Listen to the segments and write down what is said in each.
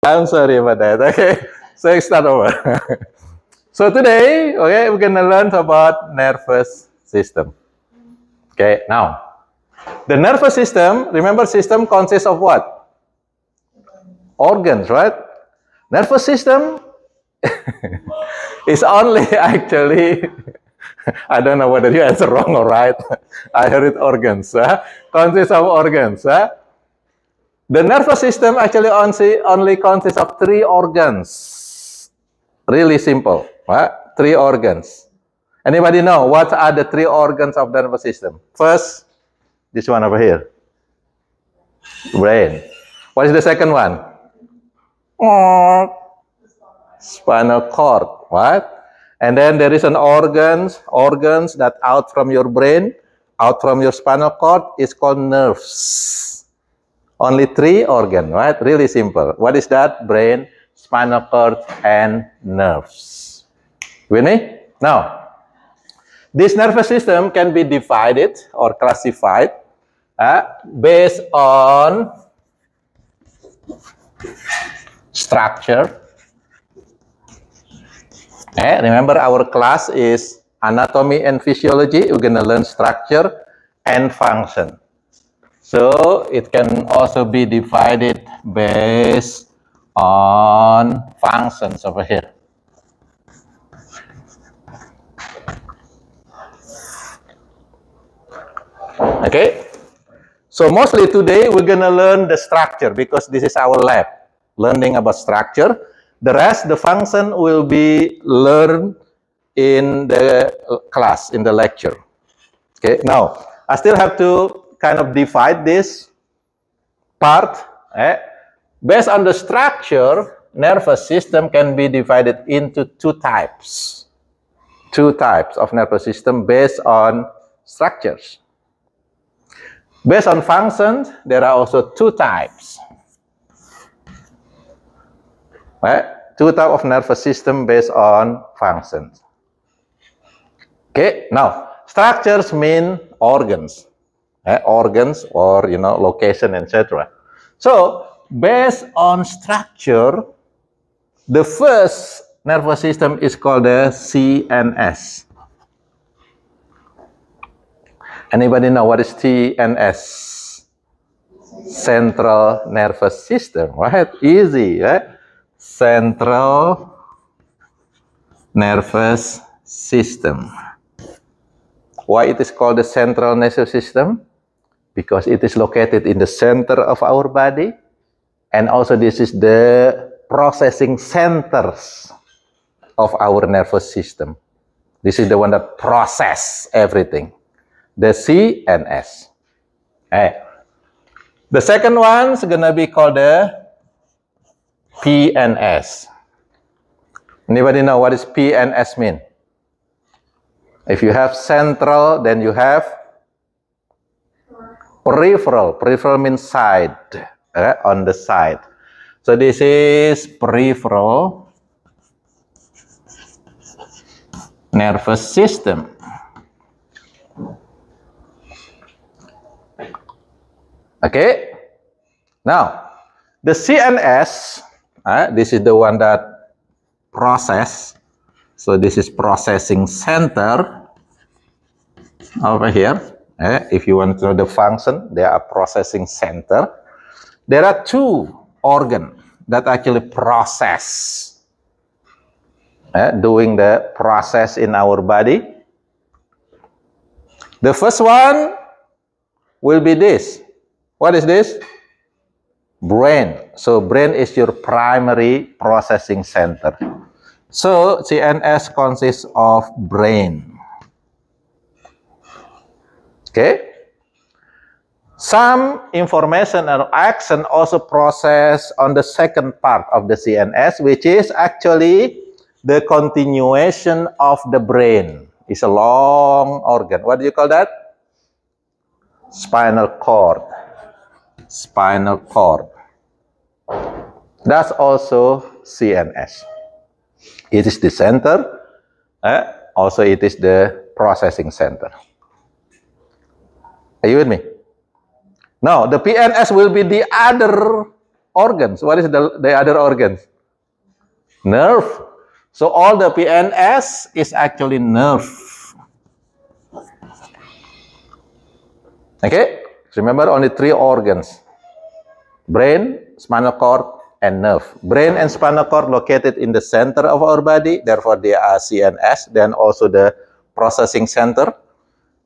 I'm sorry about that. Okay, so let's start over. So today, okay, we're gonna learn about nervous system. Okay, now the nervous system. Remember, system consists of what? Organs, right? Nervous system is only actually. I don't know whether you answer wrong or right. I heard it organs. Consists of organs. The nervous system actually only consists of 3 organs. Really simple. Right? 3 organs. Anybody know what are the 3 organs of the nervous system? First, this one over here. Brain. What is the second one? Spinal cord. What? And then there is an organs that out from your brain, out from your spinal cord is called nerves. Only 3 organs, right? Really simple. What is that? Brain, spinal cord, and nerves. With me? Now, this nervous system can be divided or classified based on structure. Remember our class is anatomy and physiology. We're going to learn structure and function. So it can also be divided based on functions over here. Okay. So mostly today we're going to learn the structure because this is our lab, learning about structure. The rest, the function will be learned in the class, in the lecture. Okay, now I still have to kind of divide this part. Based on the structure, nervous system can be divided into 2 types. 2 types of nervous system based on structures. Based on functions, there are also 2 types. 2 types of nervous system based on functions. Okay, now structures mean organs, organs or location, etc. So based on structure, the first nervous system is called the CNS. Anybody know what is CNS? Central nervous system, right? Easy, right? Central nervous system. Why it is called the central nervous system? Because it is located in the center of our body, and also this is the processing centers of our nervous system. This is the one that process everything. The CNS. The second one is gonna be called the PNS. Anybody know what is PNS mean? If you have central, then you have peripheral. Peripheral means side, on the side. So this is peripheral nervous system. Okay. Now, the CNS, this is the one that process. So this is processing center over here. If you want to know the function, they are processing center. There are 2 organs that actually process, doing the process in our body. The first one will be this. What is this? Brain. So brain is your primary processing center. So CNS consists of brain. Okay. Some information or action also processed on the second part of the CNS, which is actually the continuation of the brain. It's a long organ. What do you call that? Spinal cord. Spinal cord. That's also CNS. It is the center. Also, it is the processing center. Are you with me? Now, the PNS will be the other organs. What is the other organs? Nerve. So all the PNS is actually nerve. Okay? Remember, only 3 organs. Brain, spinal cord, and nerve. Brain and spinal cord located in the center of our body, therefore they are CNS, then also the processing center.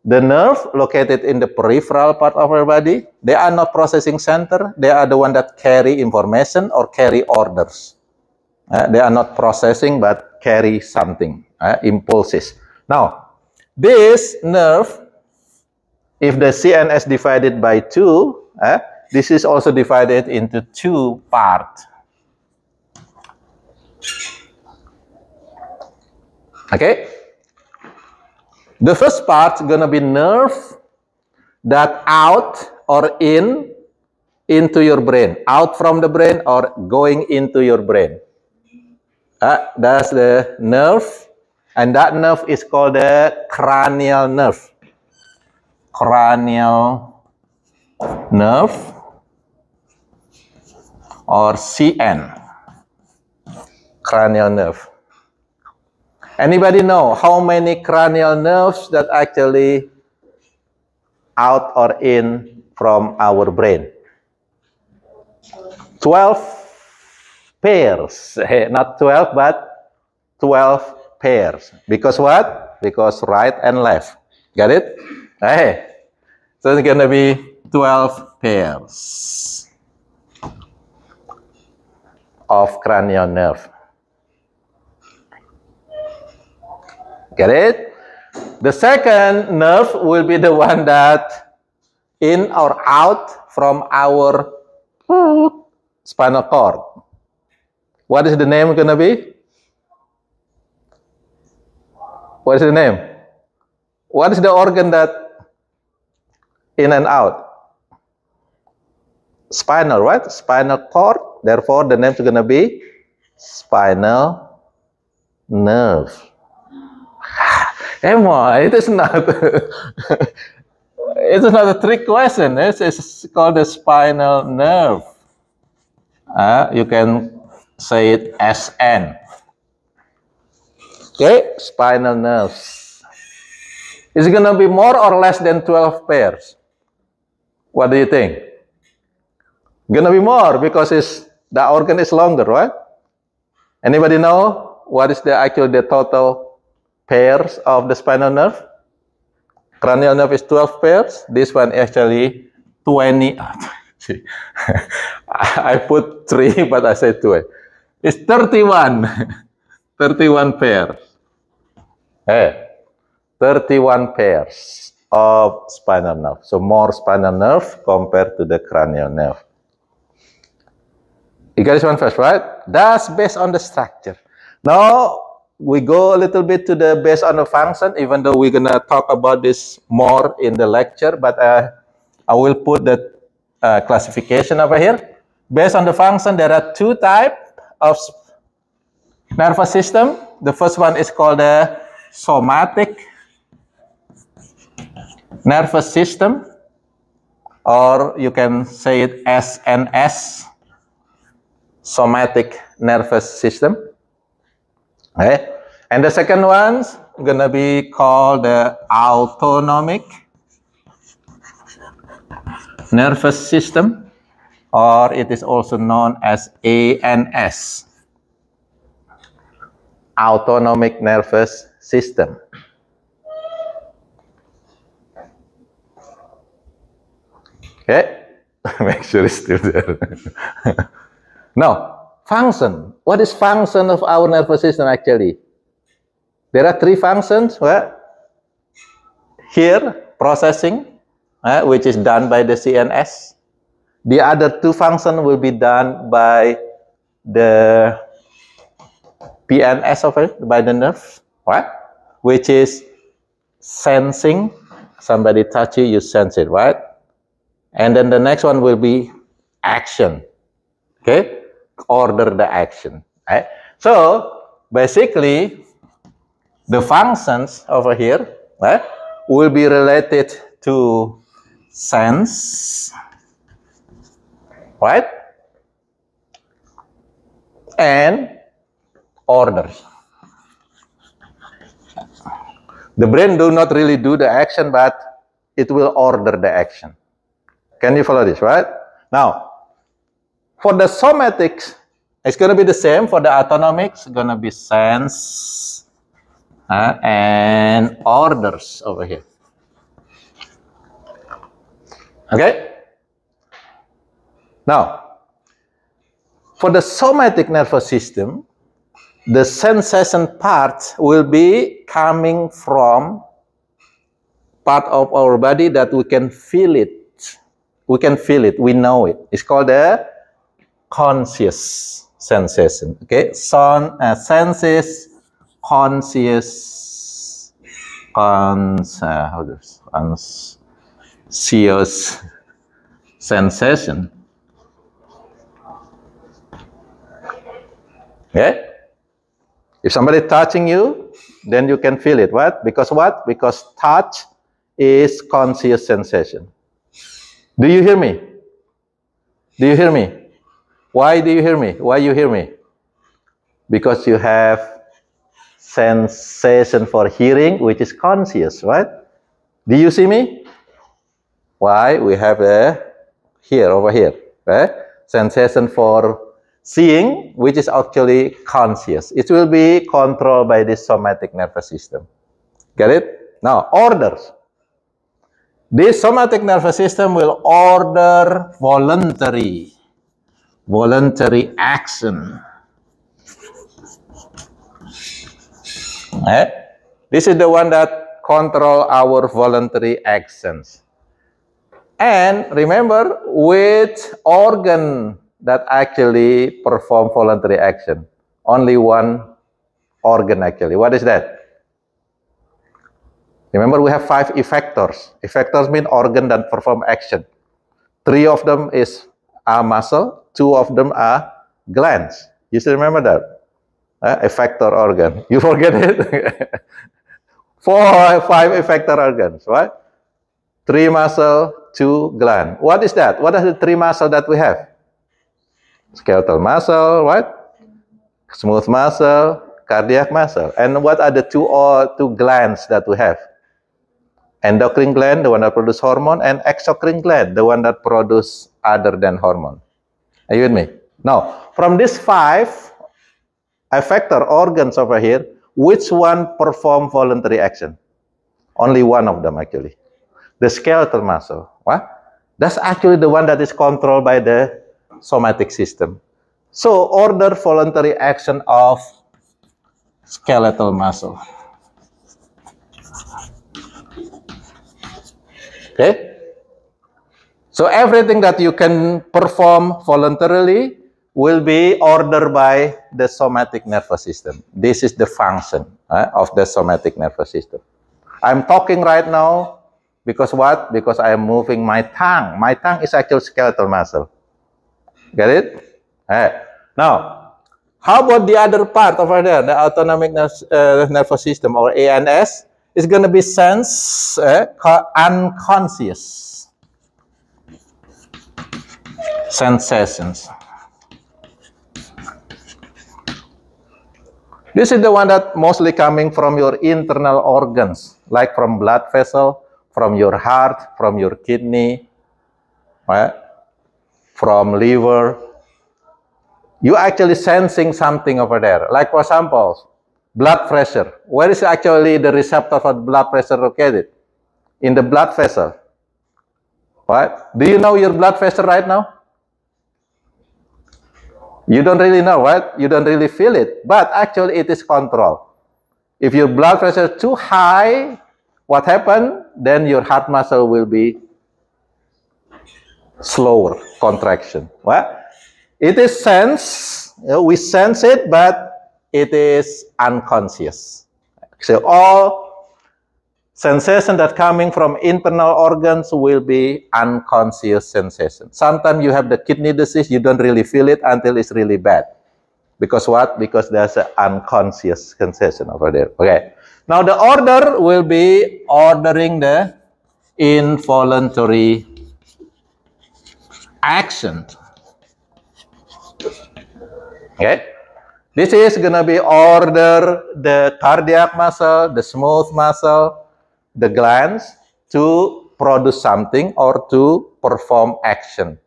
The nerve located in the peripheral part of our body, they are not processing center, they are the one that carry information or carry orders. They are not processing but carry something, impulses. Now, this nerve, if the CNS divided by 2, this is also divided into 2 parts. Okay? The first part is going to be nerve that out or into your brain. Out from the brain or going into your brain. That's the nerve. And that nerve is called the cranial nerve. Cranial nerve or CN. Cranial nerve. Anybody know how many cranial nerves that actually out or in from our brain? 12 pairs. Not 12, but 12 pairs. Because what? Because right and left. Got it? Hey. So it's going to be 12 pairs of cranial nerve. Get it? The second nerve will be the one that in or out from our spinal cord. What is the name going to be? What is the name? What is the organ that in and out? Spinal, right? Spinal cord. Therefore, the name is going to be spinal nerve. Emma, it is not. It is not a trick question. It's called the spinal nerve. You can say it SN. Okay, spinal nerves. Is it going to be more or less than 12 pairs? What do you think? Going to be more because the organ is longer, right? Anybody know what is the total pairs of the spinal nerve? Cranial nerve is 12 pairs. This one actually 20. I put 3, but I said 2. It's 31. 31 pairs. Hey, 31 pairs of spinal nerve. So more spinal nerve compared to the cranial nerve. You got this one first, right? That's based on the structure. Now, we go a little bit to the based on the function, even though we're going to talk about this more in the lecture, but I will put the classification over here. Based on the function, there are 2 types of nervous system. The first one is called the somatic nervous system, or you can say it SNS, somatic nervous system. Okay. And the second one's gonna be called the autonomic nervous system, or it is also known as ANS, autonomic nervous system. Okay, make sure it's still there. Now, function. What is function of our nervous system actually? There are 3 functions. Well, here, processing, which is done by the CNS. The other 2 functions will be done by the PNS of it, by the nerve, right? Which is sensing. Somebody touch you, you sense it, right? And then the next one will be action. Okay? Order the action. Right? So, basically, the functions over here, right, will be related to sense, right? and orders. The brain do not really do the action, but it will order the action. Can you follow this, right? Now, for the somatics, it's going to be the same. For the autonomics, it's going to be sense and orders over here. Okay? Now, for the somatic nervous system, the sensation part will be coming from part of our body that we can feel it. We can feel it, we know it. It's called a conscious sensation. Okay, senses, conscious sensation. Okay, if somebody touching you, then you can feel it. What? Because what? Because touch is conscious sensation. Do you hear me? Do you hear me? Why do you hear me? Why you hear me? Because you have sensation for hearing, which is conscious, right? Do you see me? Why? We have a here, over here, right? Sensation for seeing, which is actually conscious. It will be controlled by the somatic nervous system. Get it? Now, orders. This somatic nervous system will order voluntary action. This is the one that control our voluntary actions. And remember, which organ that actually perform voluntary action? Only one organ actually. What is that? Remember, we have 5 effectors. Effectors mean organ that perform action. 3 of them are muscle, 2 of them are glands. You still remember that? Effector organ. You forget it? 5 effector organs, right? 3 muscle, 2 gland. What is that? What are the 3 muscle that we have? Skeletal muscle, right? Smooth muscle, cardiac muscle. And what are the 2 glands that we have? Endocrine gland, the one that produce hormone, and exocrine gland, the one that produce other than hormone. Are you with me? Now, from these 5 effector organs over here, which one perform voluntary action? Only one of them actually. The skeletal muscle. What? That's actually the one that is controlled by the somatic system. So, order voluntary action of skeletal muscle. Okay? So everything that you can perform voluntarily will be ordered by the somatic nervous system. This is the function of the somatic nervous system. I'm talking right now because what? Because I am moving my tongue. My tongue is actually skeletal muscle. Get it? Now, how about the other part over there, the autonomic nervous system, or ANS? It's going to be sense, unconscious sensations. This is the one that mostly coming from your internal organs, like from blood vessel, from your heart, from your kidney, right? From liver. You actually sensing something over there. Like for example, blood pressure. Where is actually the receptor for blood pressure located? In the blood vessel. Right? Do you know your blood pressure right now? You don't really know, right? You don't really feel it. But actually it is controlled. If your blood pressure is too high, what happens? Then your heart muscle will be slower contraction. What? It is sense. We sense it, but it is unconscious. So all sensation that coming from internal organs will be unconscious sensation. Sometimes you have the kidney disease, you don't really feel it until it's really bad. Because what? Because there's an unconscious sensation over there. Okay. Now the order will be ordering the involuntary action. Okay. This is gonna be order the cardiac muscle, the smooth muscle, the glands to produce something or to perform action.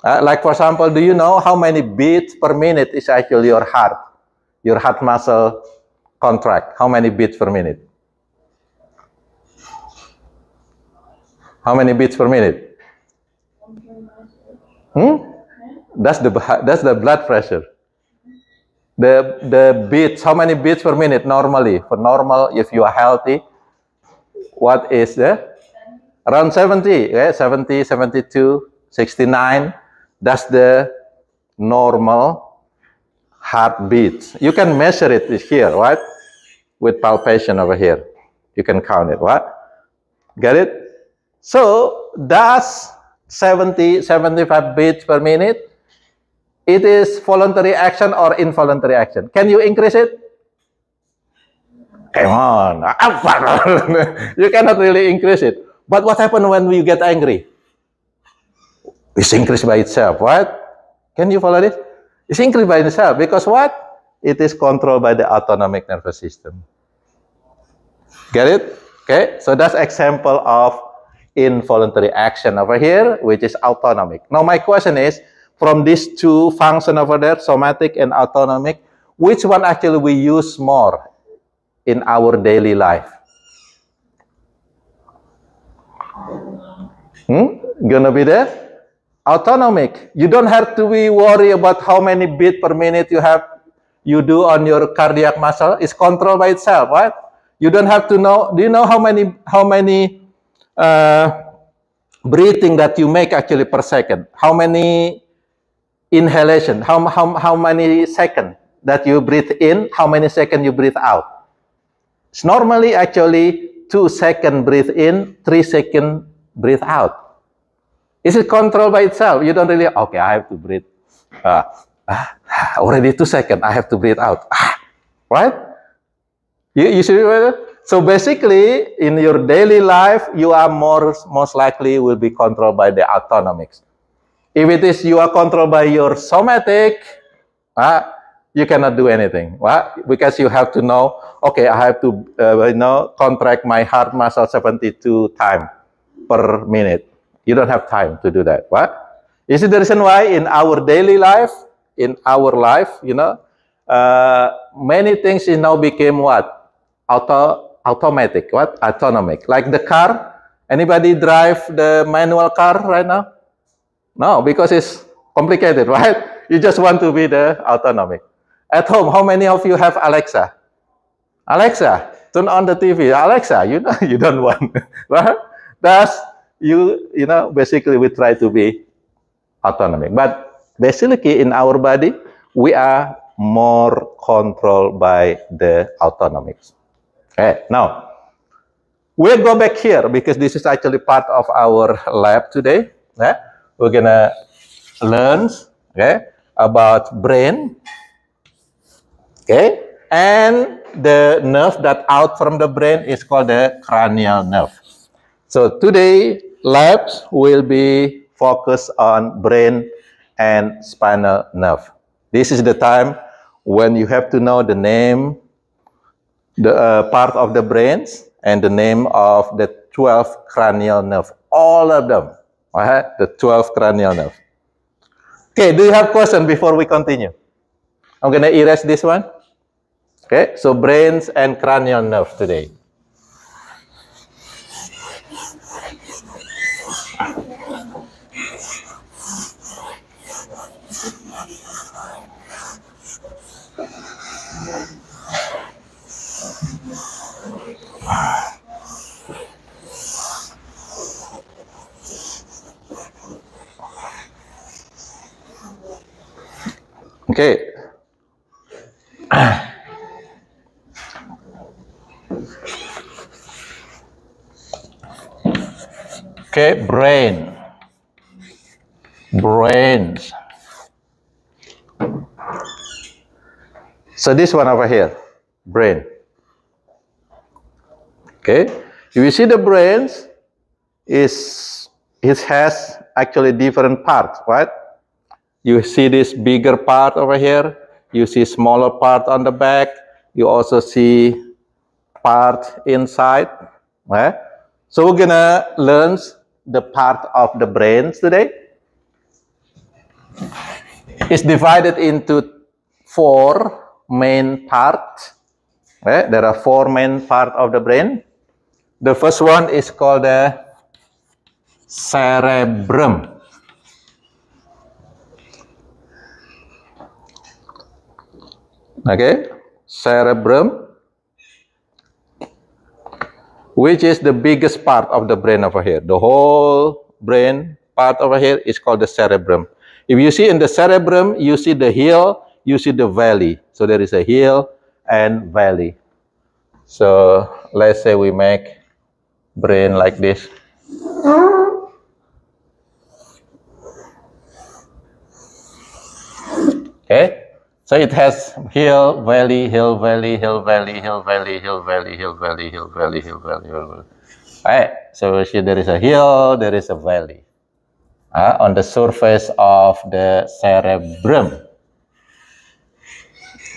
Like for example, do you know how many beats per minute is actually your heart? Your heart muscle contract. How many beats per minute? How many beats per minute? That's the blood pressure. The beats, how many beats per minute normally? For normal, if you are healthy, what is the? Around 70, okay? 70, 72, 69. That's the normal heartbeat. You can measure it here, right? With palpation over here. You can count it, what? Get it? So, that's 70, 75 beats per minute. It is voluntary action or involuntary action. Can you increase it? Come on. You cannot really increase it. But what happens when you get angry? It's increased by itself. What? Can you follow this? It's increased by itself because what? It is controlled by the autonomic nervous system. Get it? Okay. So that's example of involuntary action over here, which is autonomic. Now my question is, from these two functions over there, somatic and autonomic, which one actually we use more in our daily life? Gonna be the autonomic. You don't have to be worried about how many beats per minute you do on your cardiac muscle. It's controlled by itself, right? You don't have to know. Do you know how many breathing that you make actually per second? How many inhalation? How many seconds that you breathe in? How many seconds you breathe out? It's normally actually 2 seconds breathe in, 3 seconds breathe out. Is it controlled by itself? You don't really, okay, I have to breathe. Already 2 seconds, I have to breathe out. Right? You see, so basically, in your daily life, you are most likely will be controlled by the autonomics. If it is you are controlled by your somatic, you cannot do anything. Because you have to know, okay, I have to contract my heart muscle 72 times per minute. You don't have time to do that. Is it the reason why in our daily life, many things now became what? Automatic, what? Autonomic. Like the car. Anybody drive the manual car right now? No, because it's complicated, right? You just want to be the autonomic. At home, how many of you have Alexa? Alexa, turn on the TV. Alexa, you don't want, right? That's basically we try to be autonomic. But basically in our body, we are more controlled by the autonomics. Okay, now we'll go back here because this is actually part of our lab today. We're gonna learn about brain. Okay, and the nerve that out from the brain is called the cranial nerve. So today, labs will be focused on brain and spinal nerve. This is the time when you have to know the name, the part of the brains, and the name of the 12 cranial nerve. All of them, the 12 cranial nerve. Okay, do you have questions before we continue? I'm going to erase this one. Okay, so brains and cranial nerve today. Okay. Okay, brains. So this one over here, brain. Okay, if you see the brains, it has actually different parts, right? You see this bigger part over here. You see smaller part on the back. You also see part inside. Right? So we're gonna learn the part of the brain today. It's divided into 4 main parts. Right? There are 4 main parts of the brain. The first one is called the cerebrum. Okay, cerebrum, which is the biggest part of the brain over here. The whole brain part over here is called the cerebrum. If you see in the cerebrum, you see the hill, you see the valley. So there is a hill and valley. So let's say we make brain like this. Okay. So it has hill, valley, hill, valley, hill, valley, hill, valley, hill, valley, hill, valley, hill, valley, hill, valley, hill, valley. Right. So see, there is a hill, there is a valley on the surface of the cerebrum.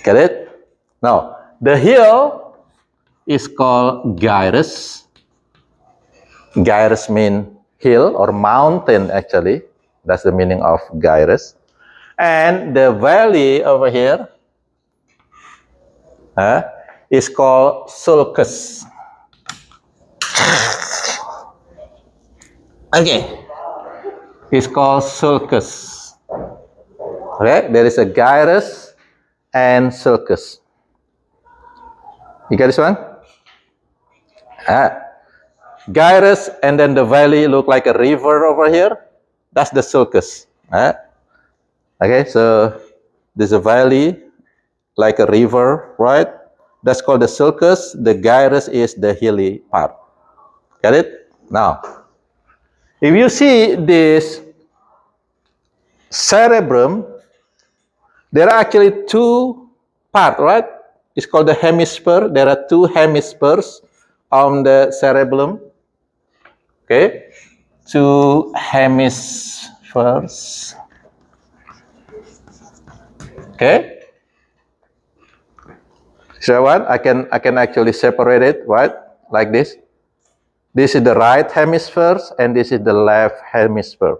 Get it? Now, the hill is called gyrus. Gyrus means hill or mountain, actually. That's the meaning of gyrus. And the valley over here is called sulcus. Okay, it's called sulcus. Okay, there is a gyrus and sulcus. You get this one? Gyrus and then the valley look like a river over here. That's the sulcus. Okay, so there's a valley like a river, right? That's called the sulcus. The gyrus is the hilly part. Get it? Now, if you see this cerebrum, there are actually 2 parts, right? It's called the hemisphere. There are 2 hemispheres on the cerebellum. Okay, 2 hemispheres. Okay. So what? I can actually separate it, right? Like this. This is the right hemisphere and this is the left hemisphere.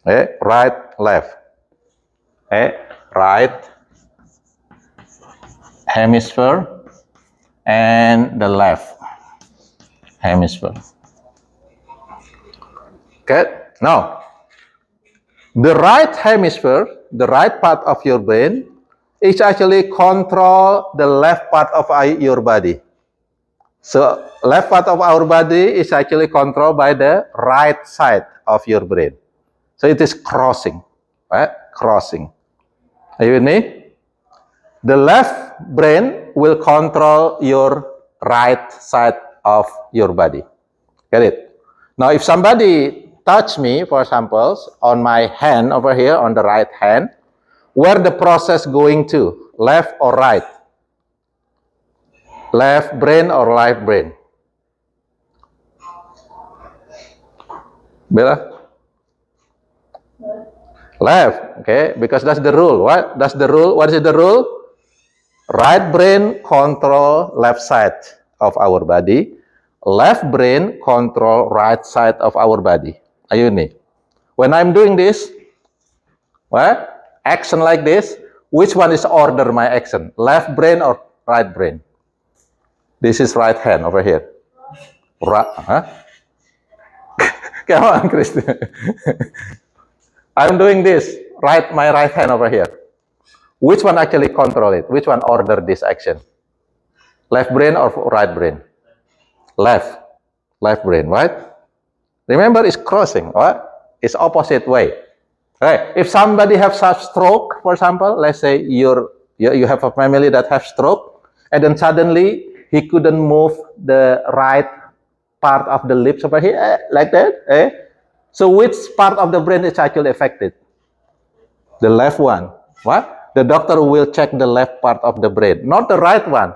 Okay? Right, left. Okay? Right hemisphere and the left hemisphere. Okay? Now, the right hemisphere, the right part of your brain, is actually control the left part of your body. So, left part of our body is actually controlled by the right side of your brain. So, it is crossing, right? Crossing. Are you with me? The left brain will control your right side of your body. Get it? Now, if somebody touch me, for example, on my hand over here, on the right hand, where the process going to? Left or right? Left brain or right brain? Bella? Left, okay, because that's the rule. What? That's the rule. What is the rule? Right brain control left side of our body. Left brain control right side of our body. Are you with me? When I'm doing this, what? Action like this, which one is order my action? Left brain or right brain? This is right hand over here. Right, huh? Come on, Christian. I'm doing this. My right hand over here. Which one actually control it? Which one order this action? Left brain or right brain? Left. Left brain, right? Remember, it's crossing, what? It's opposite way. Right? If somebody have such stroke, for example, let's say you have a family that have stroke, and then suddenly he couldn't move the right part of the lips over here, like that. So which part of the brain is actually affected? The left one. What? The doctor will check the left part of the brain, not the right one.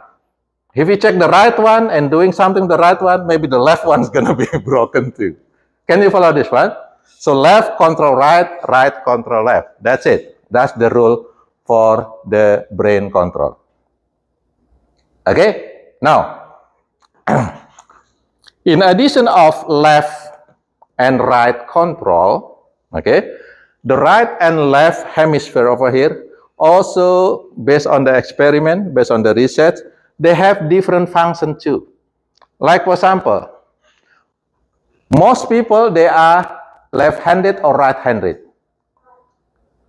If you check the right one and doing something the right one, maybe the left one's gonna be broken too. Can you follow this one? So left control right, right control left. That's it. That's the rule for the brain control. Okay, now, in addition of left and right control, okay, the right and left hemisphere over here, also based on the experiment, based on the research, they have different function too. Like for example, most people, they are left-handed or right-handed.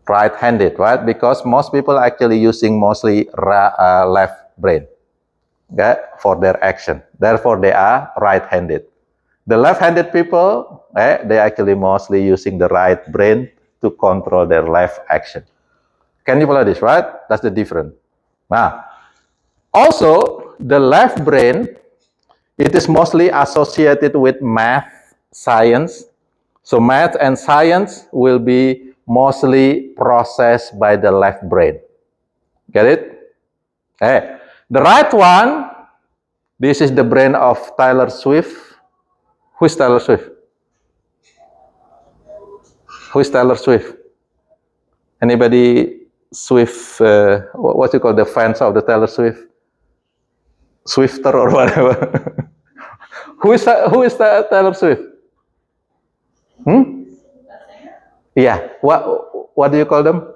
Right-handed, right? Because most people are actually using mostly left brain, okay, for their action. Therefore, they are right-handed. The left-handed people, they actually mostly using the right brain to control their left action. Can you follow this, right? That's the difference. Now, also, the left brain, it is mostly associated with math, science. So math and science will be mostly processed by the left brain. Get it? Okay. The right one, this is the brain of Taylor Swift. Who is Taylor Swift? Who is Taylor Swift? Anybody Swift, what you call the fans of the Taylor Swift? Swifter or whatever. Who is Taylor Swift? Yeah. What do you call them?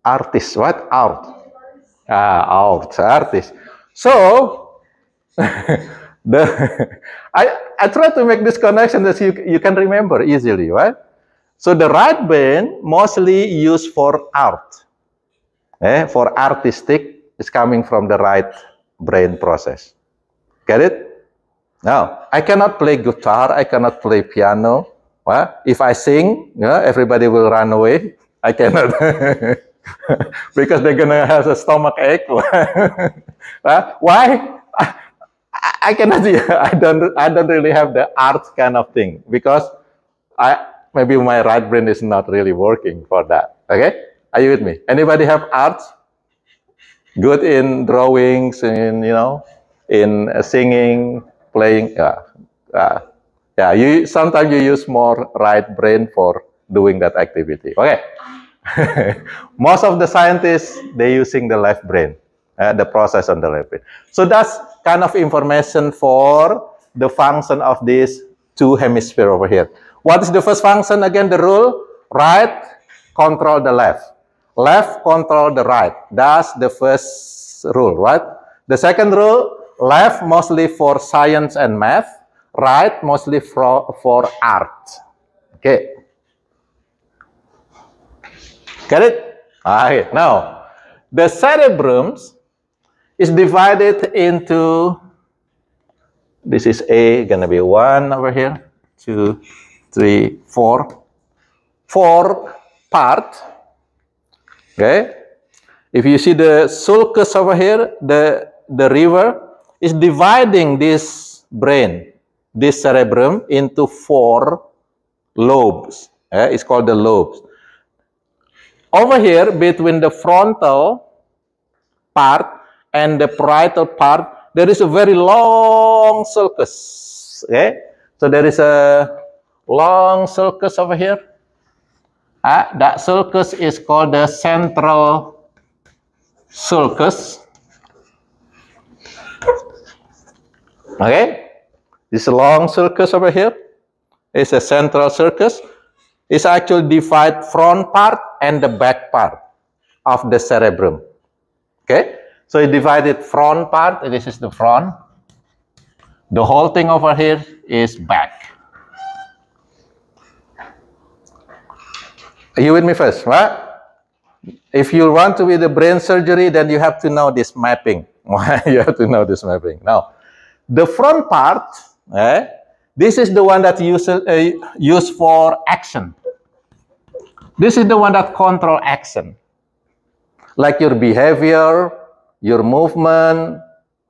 Artists. What? Art. Artists. So I try to make this connection that you can remember easily, right? So the right brain mostly used for art. For artistic is coming from the right brain process. Get it? Now, I cannot play guitar, I cannot play piano. Well, if I sing, everybody will run away. I cannot. Because they're going to have a stomach ache. Why? I cannot. I don't really have the art kind of thing. Because maybe my right brain is not really working for that. Okay? Are you with me? Anybody have art? Good in drawings, in singing, playing. Sometimes you use more right brain for doing that activity. Okay. Most of the scientists, they're using the left brain, the process on the left brain. So that's kind of information for the function of these two hemispheres over here. What is the first function? Again, the rule, right, control the left. Left, control the right. That's the first rule, right? The second rule, left mostly for science and math. Right, mostly for art. Okay. Get it? Okay. Now, the cerebrum is divided into, this is A, gonna be 1 over here, 2, 3, 4. 4 parts. Okay. If you see the sulcus over here, the river is dividing this brain, this cerebrum, into 4 lobes. It's called the lobes. Over here, between the frontal part and the parietal part, there is a very long sulcus. Okay? So there is a long sulcus over here. That sulcus is called the central sulcus. Okay? This long sulcus over here is a central sulcus. It's actually divide front part and the back part of the cerebrum. Okay, so it divided front part. This is the front. The whole thing over here is back. Are you with me first? Right? If you want to be the brain surgery, then you have to know this mapping. You have to know this mapping. Now, the front part. This is the one that used for action. This is the one that control action. Like your behavior, your movement,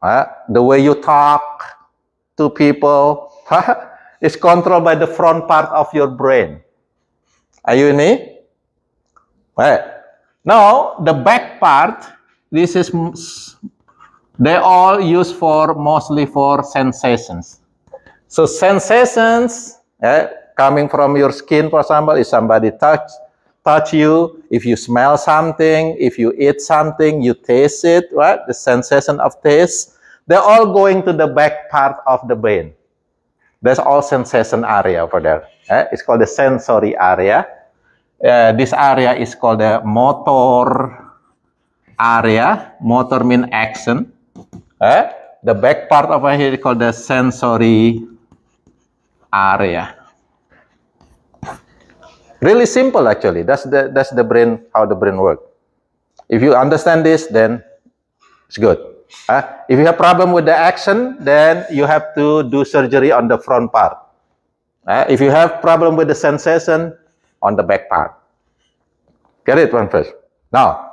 the way you talk to people, is controlled by the front part of your brain. Are you in me? Now, the back part, this is, they all used for, mostly for sensations. So sensations coming from your skin, for example, if somebody touch you, if you smell something, if you eat something, you taste it, right? The sensation of taste, they're all going to the back part of the brain. That's all sensation area over there. It's called the sensory area. This area is called the motor area. Motor means action. The back part over here is called the sensory area. Really simple, actually. That's the brain, how the brain works. If you understand this, then it's good. If you have problem with the action, then you have to do surgery on the front part. If you have problem with the sensation, on the back part. Get it one first. Now,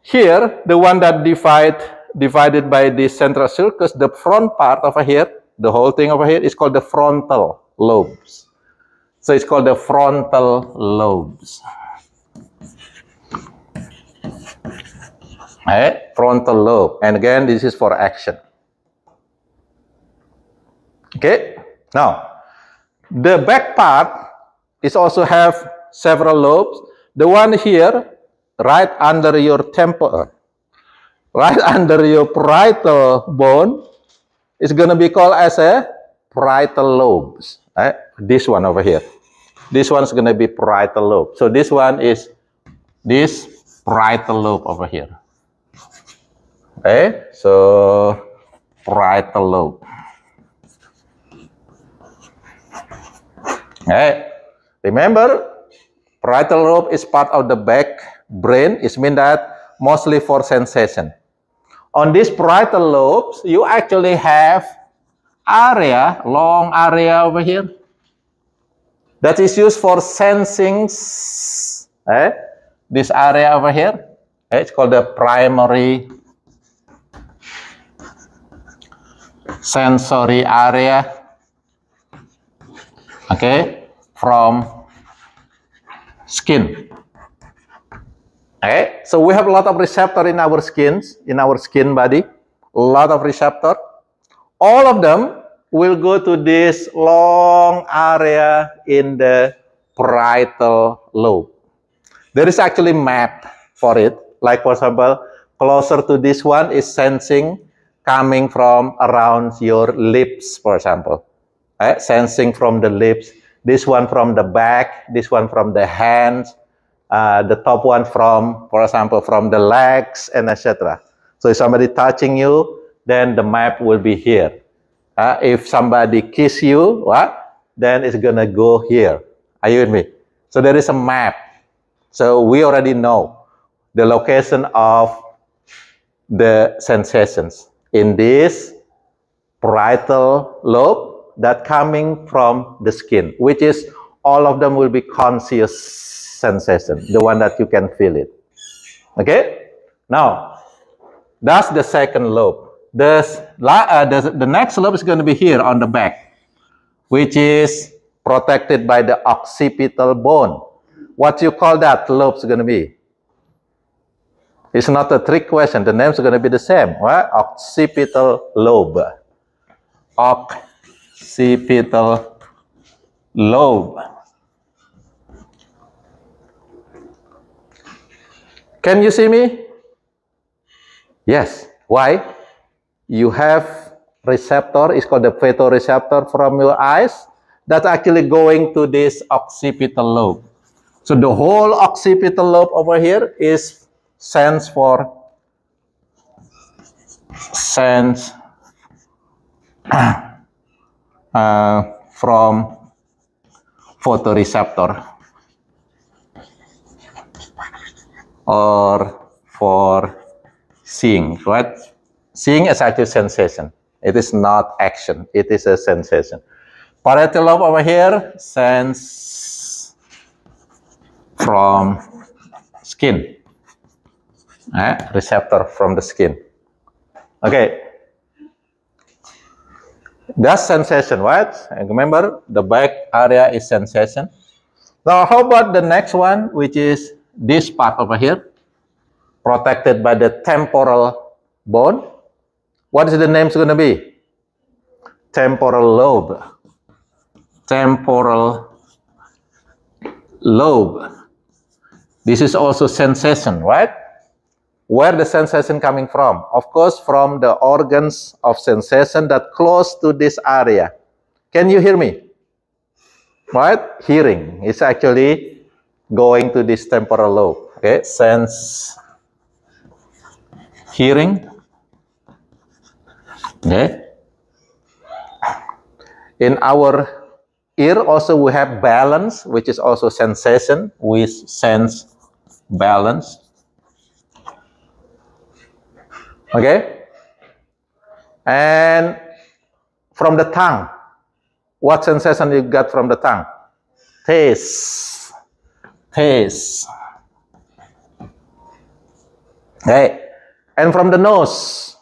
here, the one that divided by the central sulcus, the front part over here, the whole thing over here is called the frontal lobes. So it's called the frontal lobes. Frontal lobe. And again, this is for action. Okay. Now, the back part is also have several lobes. The one here, right under your temple, right under your parietal bone, is going to be called as a parietal lobes. This one over here. This one is going to be parietal lobe. So this one is this parietal lobe over here. Okay, so parietal lobe. Okay, remember, parietal lobe is part of the back brain. It means that mostly for sensation. On these parietal lobes, you actually have area, long area over here, that is used for sensing. This area over here, it's called the primary sensory area. Okay, from skin. Okay, so we have a lot of receptor in our skins, in our skin body, a lot of receptor. All of them will go to this long area in the parietal lobe. There is actually map for it. Like for example, closer to this one is sensing coming from around your lips, for example. Sensing from the lips. This one from the back. This one from the hands. The top one from, for example, from the legs, and etc. So if somebody touching you, then the map will be here. If somebody kiss you, then it's gonna go here. Are you with me? So there is a map. So we already know the location of the sensations in this parietal lobe that coming from the skin, which is all of them will be conscious sensation, the one that you can feel it. Okay? Now, that's the second lobe. The next lobe is going to be here on the back, which is protected by the occipital bone. What you call that lobe is going to be? It's not a trick question. The names are going to be the same. Right? Occipital lobe. Occipital lobe. Can you see me? Yes. Why? You have receptor, it's called the photoreceptor from your eyes, that's actually going to this occipital lobe. So the whole occipital lobe over here is from photoreceptor or for seeing, right? Seeing is actually sensation. It is not action. It is a sensation. Parietal lobe over here, sense from skin. Receptor from the skin. Okay. That's sensation, right? And remember, the back area is sensation. Now, how about the next one, which is this part over here, protected by the temporal bone? What is the name going to be? Temporal lobe. Temporal lobe. This is also sensation, right? Where the sensation coming from? Of course, from the organs of sensation that close to this area. Can you hear me? Right? Hearing is actually going to this temporal lobe. Okay, sense, hearing. Okay. In our ear also we have balance, which is also sensation. We sense balance. Okay. And from the tongue, what sensation you got from the tongue? Taste. Taste. Okay. And from the nose,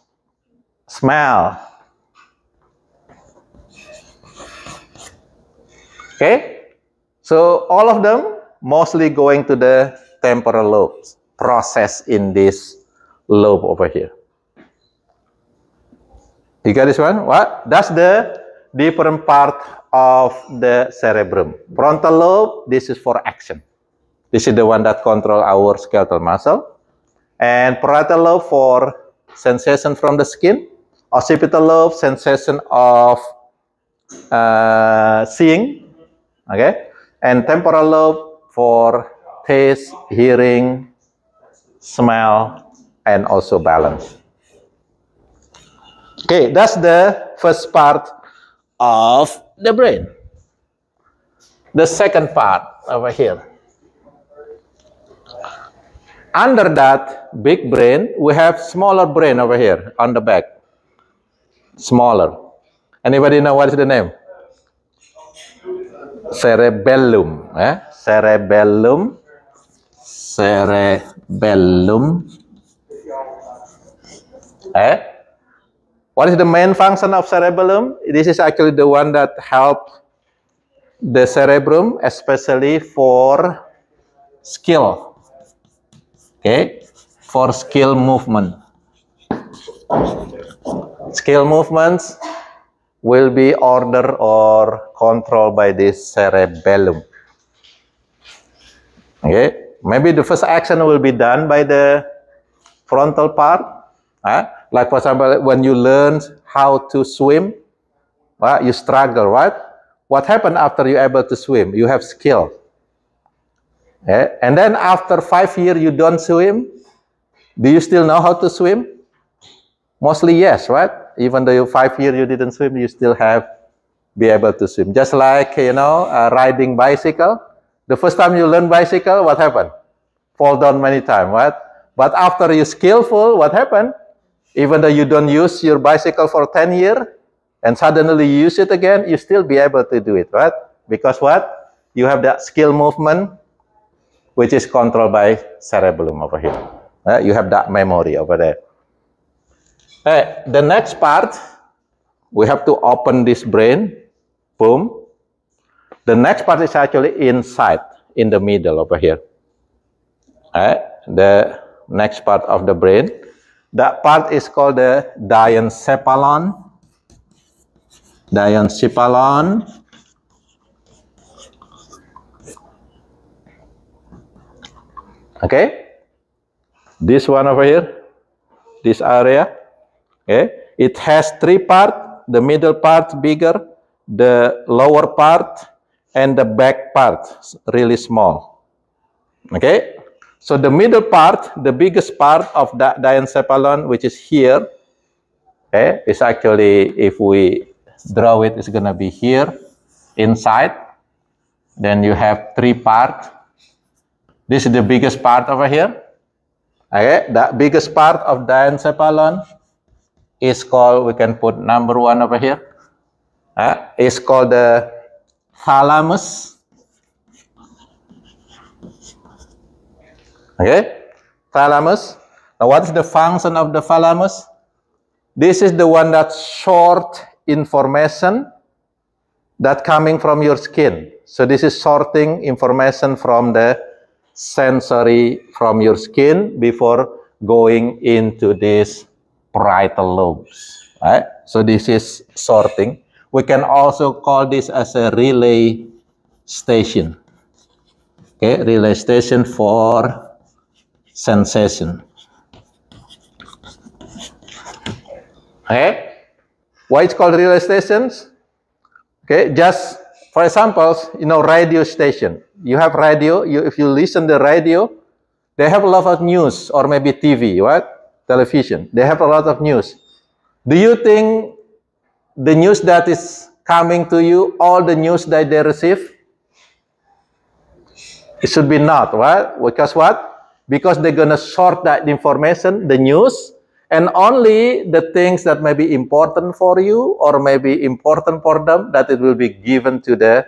smell. Okay. So all of them mostly going to the temporal lobes, process in this lobe over here. You got this one? What? That's the different part of the cerebrum. Frontal lobe, this is for action. This is the one that control our skeletal muscle. And parietal lobe for sensation from the skin. Occipital lobe, sensation of seeing. Okay. And temporal lobe for taste, hearing, smell, and also balance. Okay, that's the first part of the brain. The second part over here. Under that big brain, we have smaller brain over here on the back. Smaller. Anybody know what is the name? Cerebellum. Cerebellum. Cerebellum. What is the main function of cerebellum? This is actually the one that helps the cerebrum, especially for skill. Okay, for skill movement. Skill movements will be ordered or controlled by this cerebellum. Okay, maybe the first action will be done by the frontal part. Like for example, when you learn how to swim, you struggle, right? What happened after you're able to swim? You have skill. And then after 5 years you don't swim, do you still know how to swim? Mostly yes, right? Even though 5 years you didn't swim, you still be able to swim. Just like, riding bicycle. The first time you learn bicycle, what happened? Fall down many times, right? But after you're skillful, what happened? Even though you don't use your bicycle for 10 years, and suddenly you use it again, you still be able to do it, right? Because what? You have that skill movement, which is controlled by cerebellum over here. You have that memory over there. The next part, we have to open this brain. Boom. The next part is actually inside, in the middle over here. The next part of the brain. That part is called the diencephalon. Diencephalon. Okay. This one over here. This area. Okay. It has three parts. The middle part bigger, the lower part, and the back part really small. Okay. So the middle part, the biggest part of that diencephalon, which is here, is actually, if we draw it, it's going to be here, inside. Then you have three parts. This is the biggest part over here. Okay, that biggest part of diencephalon is called, we can put number 1 over here, is called the thalamus. Okay, thalamus. Now, what is the function of the thalamus? This is the one that sorts information that coming from your skin. So this is sorting information from the sensory from your skin before going into these parietal lobes. Right? So this is sorting. We can also call this as a relay station. Okay, relay station for sensation. Okay, why it's called relay stations? Okay, just for examples, you know, radio station. You have radio. If you listen to the radio, they have a lot of news, or maybe TV, right? Television. They have a lot of news. Do you think the news that is coming to you, all the news that they receive, it should be not, right? Because what? Because they're going to sort that information, the news, and only the things that may be important for you or may be important for them, that it will be given to the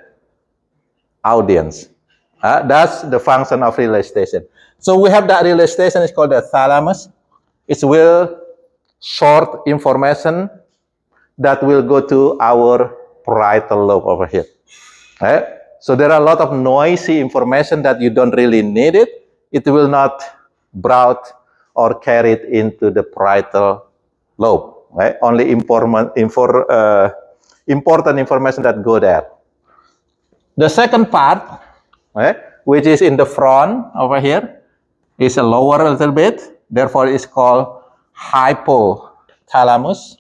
audience. That's the function of relay station. So we have that relay station, it's called the thalamus. It will sort information that will go to our parietal lobe over here. So there are a lot of noisy information that you don't really need it. It will not brought or carried into the parietal lobe. Right? Only important information that go there. The second part, right, which is in the front over here, is a lower a little bit. Therefore, it's called hypothalamus.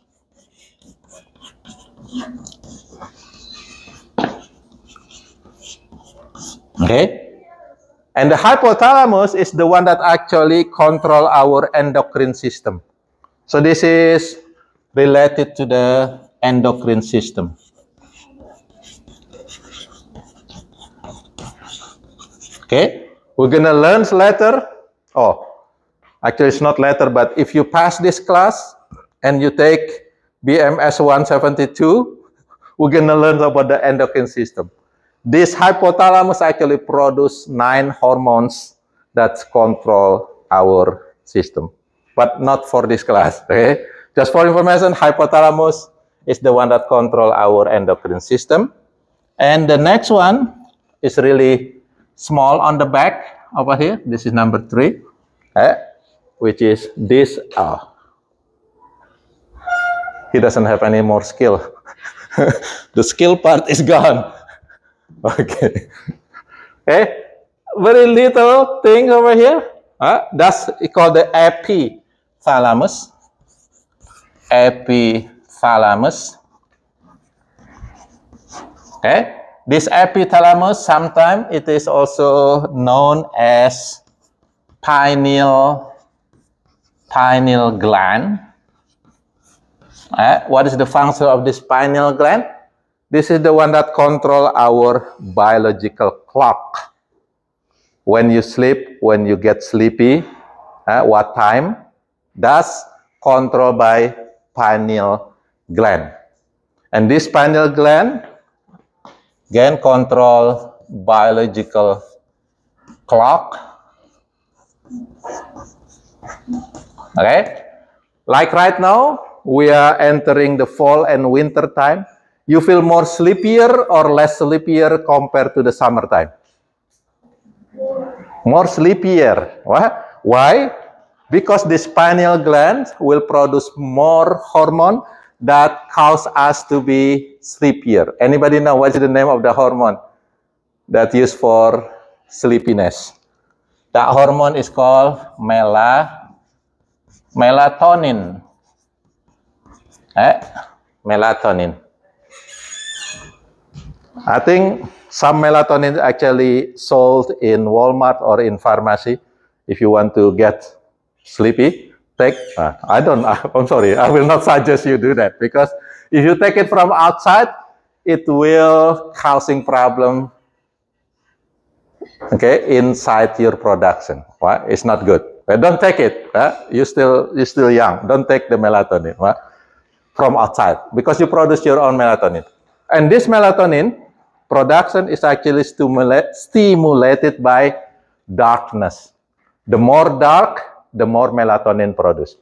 Okay. And the hypothalamus is the one that actually control our endocrine system. So this is related to the endocrine system. Okay, we're gonna learn later. Oh, actually it's not later, but if you pass this class and you take BMS 172, we're gonna learn about the endocrine system. This hypothalamus actually produce 9 hormones that control our system, but not for this class. Okay, just for information, hypothalamus is the one that control our endocrine system, and the next one is really small on the back over here. This is number 3, which is this. He doesn't have any more skill. The skill part is gone. Okay. Okay. Very little thing over here. That's called the epithalamus. Epithalamus. Okay. This epithalamus, sometimes it is also known as pineal gland. What is the function of this pineal gland? This is the one that control our biological clock. When you sleep, when you get sleepy, what time? That's controlled by pineal gland. And this pineal gland again control biological clock. Okay, like right now we are entering the fall and winter time. You feel more sleepier or less sleepier compared to the summertime? More sleepier. Why? Because this pineal gland will produce more hormone that cause us to be sleepier. Anybody know what's the name of the hormone that used for sleepiness? That hormone is called melatonin. Melatonin. I think some melatonin is actually sold in Walmart or in pharmacy. If you want to get sleepy, take. I'm sorry. I will not suggest you do that, because if you take it from outside, it will causing problem. Okay, inside your production. Right? It's not good. Don't take it. You're still young. Don't take the melatonin from outside, because you produce your own melatonin. And this melatonin production is actually stimulated by darkness. The more dark, the more melatonin produced.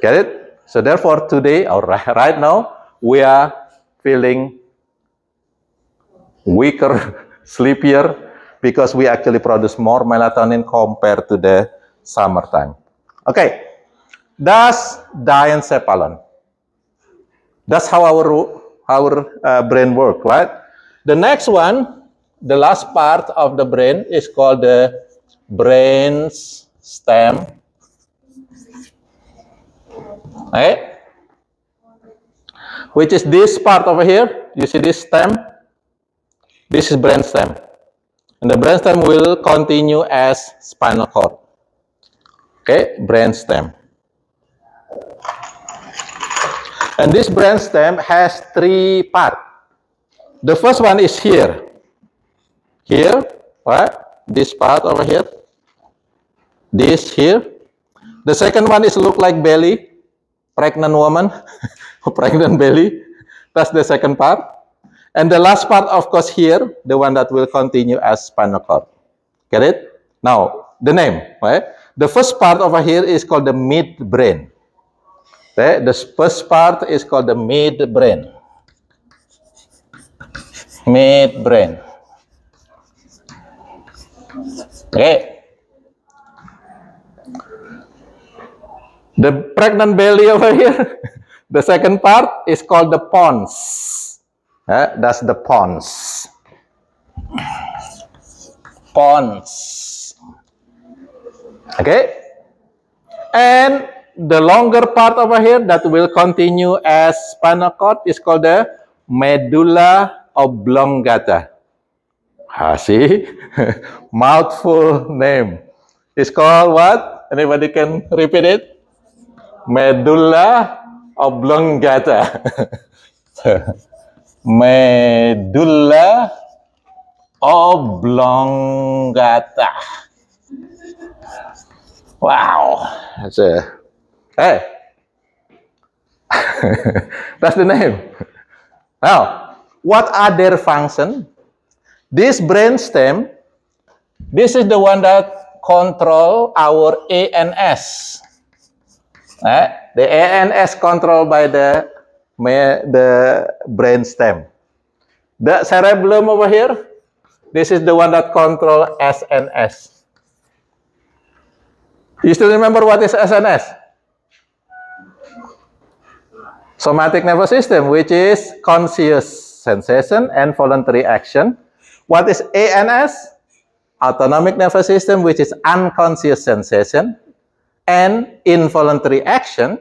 Get it? So therefore today, or right now, we are feeling weaker, sleepier, because we actually produce more melatonin compared to the summertime. Okay, that's diencephalon. That's how our brain works, right? The next one, the last part of the brain is called the brain stem. Right? Which is this part over here. You see this stem? This is brain stem. And the brain stem will continue as spinal cord. Okay, brain stem. And this brain stem has 3 parts. The first one is here. Here, right? This part over here. This here. The second one is look like belly. Pregnant woman. Pregnant belly. That's the second part. And the last part, of course, here, the one that will continue as spinal cord. Get it? Now, the name, right? The first part over here is called the midbrain. Okay? The first part is called the midbrain. Midbrain. Okay. The pregnant belly over here, the second part is called the pons. That's the pons. Pons. Okay. And the longer part over here that will continue as spinal cord is called the medulla oblongata. See? Mouthful name. It's called what? Anybody can repeat it? Medulla oblongata. Medulla oblongata. Wow. That's a... Hey. That's the name. Now, what are their function? This brain stem, this is the one that control our ANS. The ANS controlled by the brain stem. The cerebellum over here, this is the one that control SNS. You still remember what is SNS? Somatic nervous system, which is conscious sensation and voluntary action. What is ANS? Autonomic nervous system, which is unconscious sensation and involuntary action.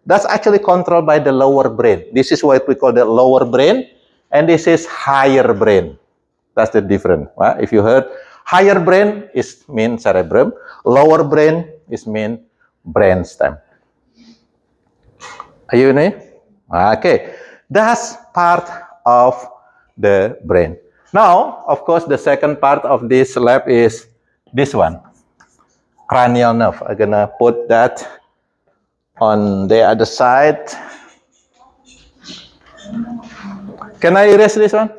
That's actually controlled by the lower brain. This is what we call the lower brain, and this is higher brain. That's the difference. Right? If you heard, higher brain is mean cerebrum, lower brain is mean brain stem. Are you in it? Okay, that's part of the brain. Now, of course, the second part of this lab is this one, cranial nerve. I'm gonna put that on the other side. Can I erase this one?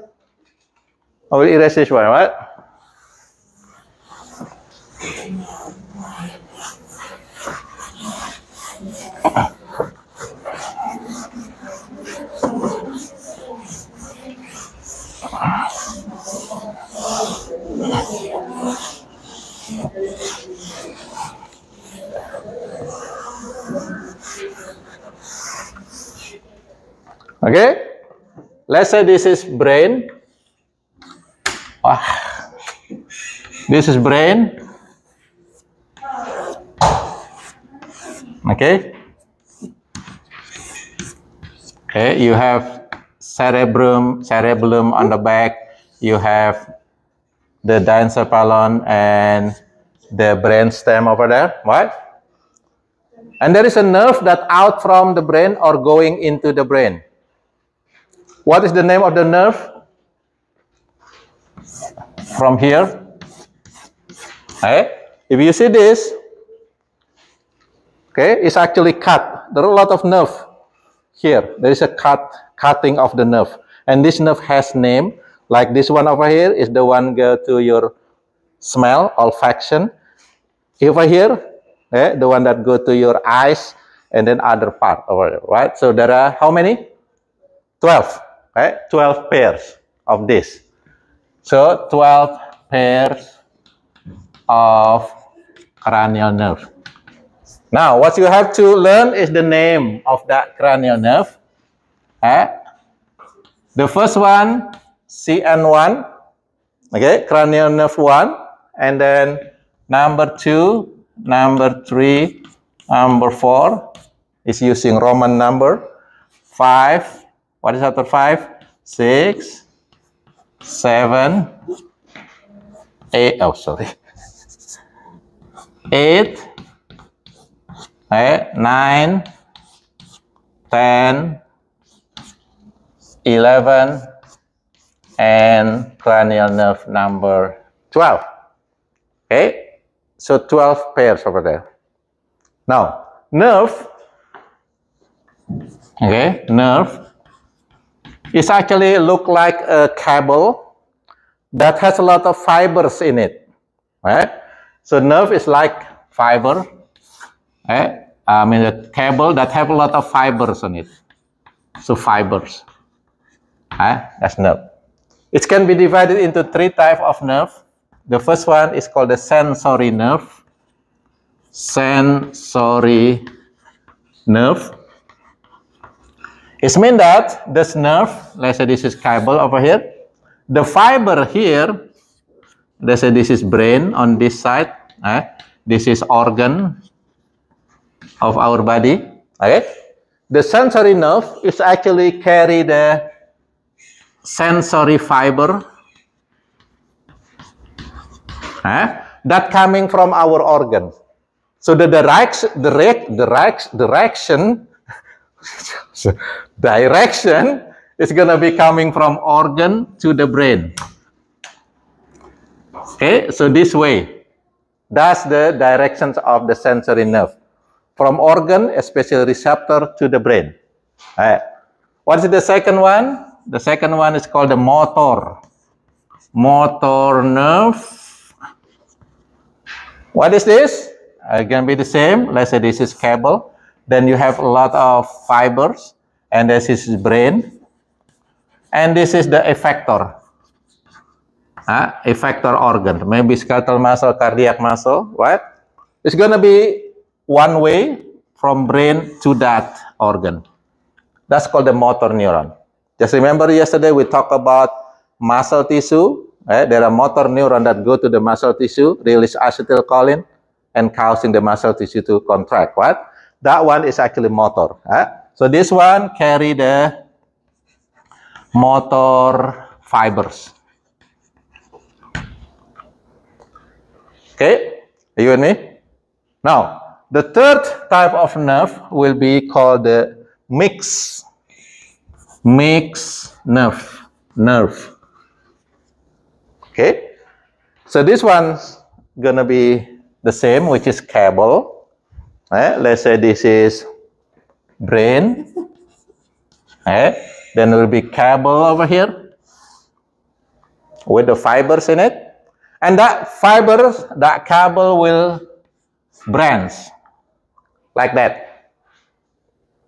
I will erase this one, right? Okay, let's say this is brain. This is brain. Okay. Okay, you have cerebellum on the back. You have the diencephalon and the brain stem over there, right? And there is a nerve that out from the brain or going into the brain. What is the name of the nerve? From here. Okay. If you see this, okay, it's actually cut. There are a lot of nerve here. There is a cutting of the nerve. And this nerve has name. Like this one over here is the one go to your smell, olfaction. Over here, the one that go to your eyes, and then other part over there, right? So there are how many? 12. Right? 12 pairs of this. So 12 pairs of cranial nerve. Now, what you have to learn is the name of that cranial nerve. The first one, CN1. Okay, cranial nerve 1, and then number 2, number 3, number 4 is using Roman number. 5, what is after 5? 6, 7, 8, oh sorry, 8, 9, 10, 11, and cranial nerve number 12. Okay, so 12 pairs over there. Now, nerve, okay, nerve is actually look like a cable that has a lot of fibers in it, right? So nerve is like fiber, right? I mean a cable that have a lot of fibers on it. So fibers, right? That's nerve. It can be divided into 3 types of nerve. The first one is called the sensory nerve. Sensory nerve. It means that this nerve, let's say this is cable over here. The fiber here, let's say this is brain on this side. This is organ of our body. Okay? The sensory nerve is actually carry the sensory fiber that coming from our organ. So the direction is going to be coming from organ to the brain. Okay, so this way, that's the directions of the sensory nerve. From organ, especially receptor, to the brain. What is the second one? The second one is called the motor. Motor nerve. What is this? It can be the same. Let's say this is cable. Then you have a lot of fibers. And this is brain. And this is the effector. Effector organ. Maybe skeletal muscle, cardiac muscle. Right? It's going to be one way from brain to that organ. That's called the motor neuron. Just remember yesterday we talked about muscle tissue. There are motor neurons that go to the muscle tissue, release acetylcholine, and causing the muscle tissue to contract. Right? That one is actually motor. So this one carry the motor fibers. Okay, are you with me? Now, the third type of nerve will be called the mixed nerve. Okay, so this one's gonna be the same, which is cable. Let's say this is brain. Then there will be cable over here with the fibers in it. And that fibers, that cable will branch like that.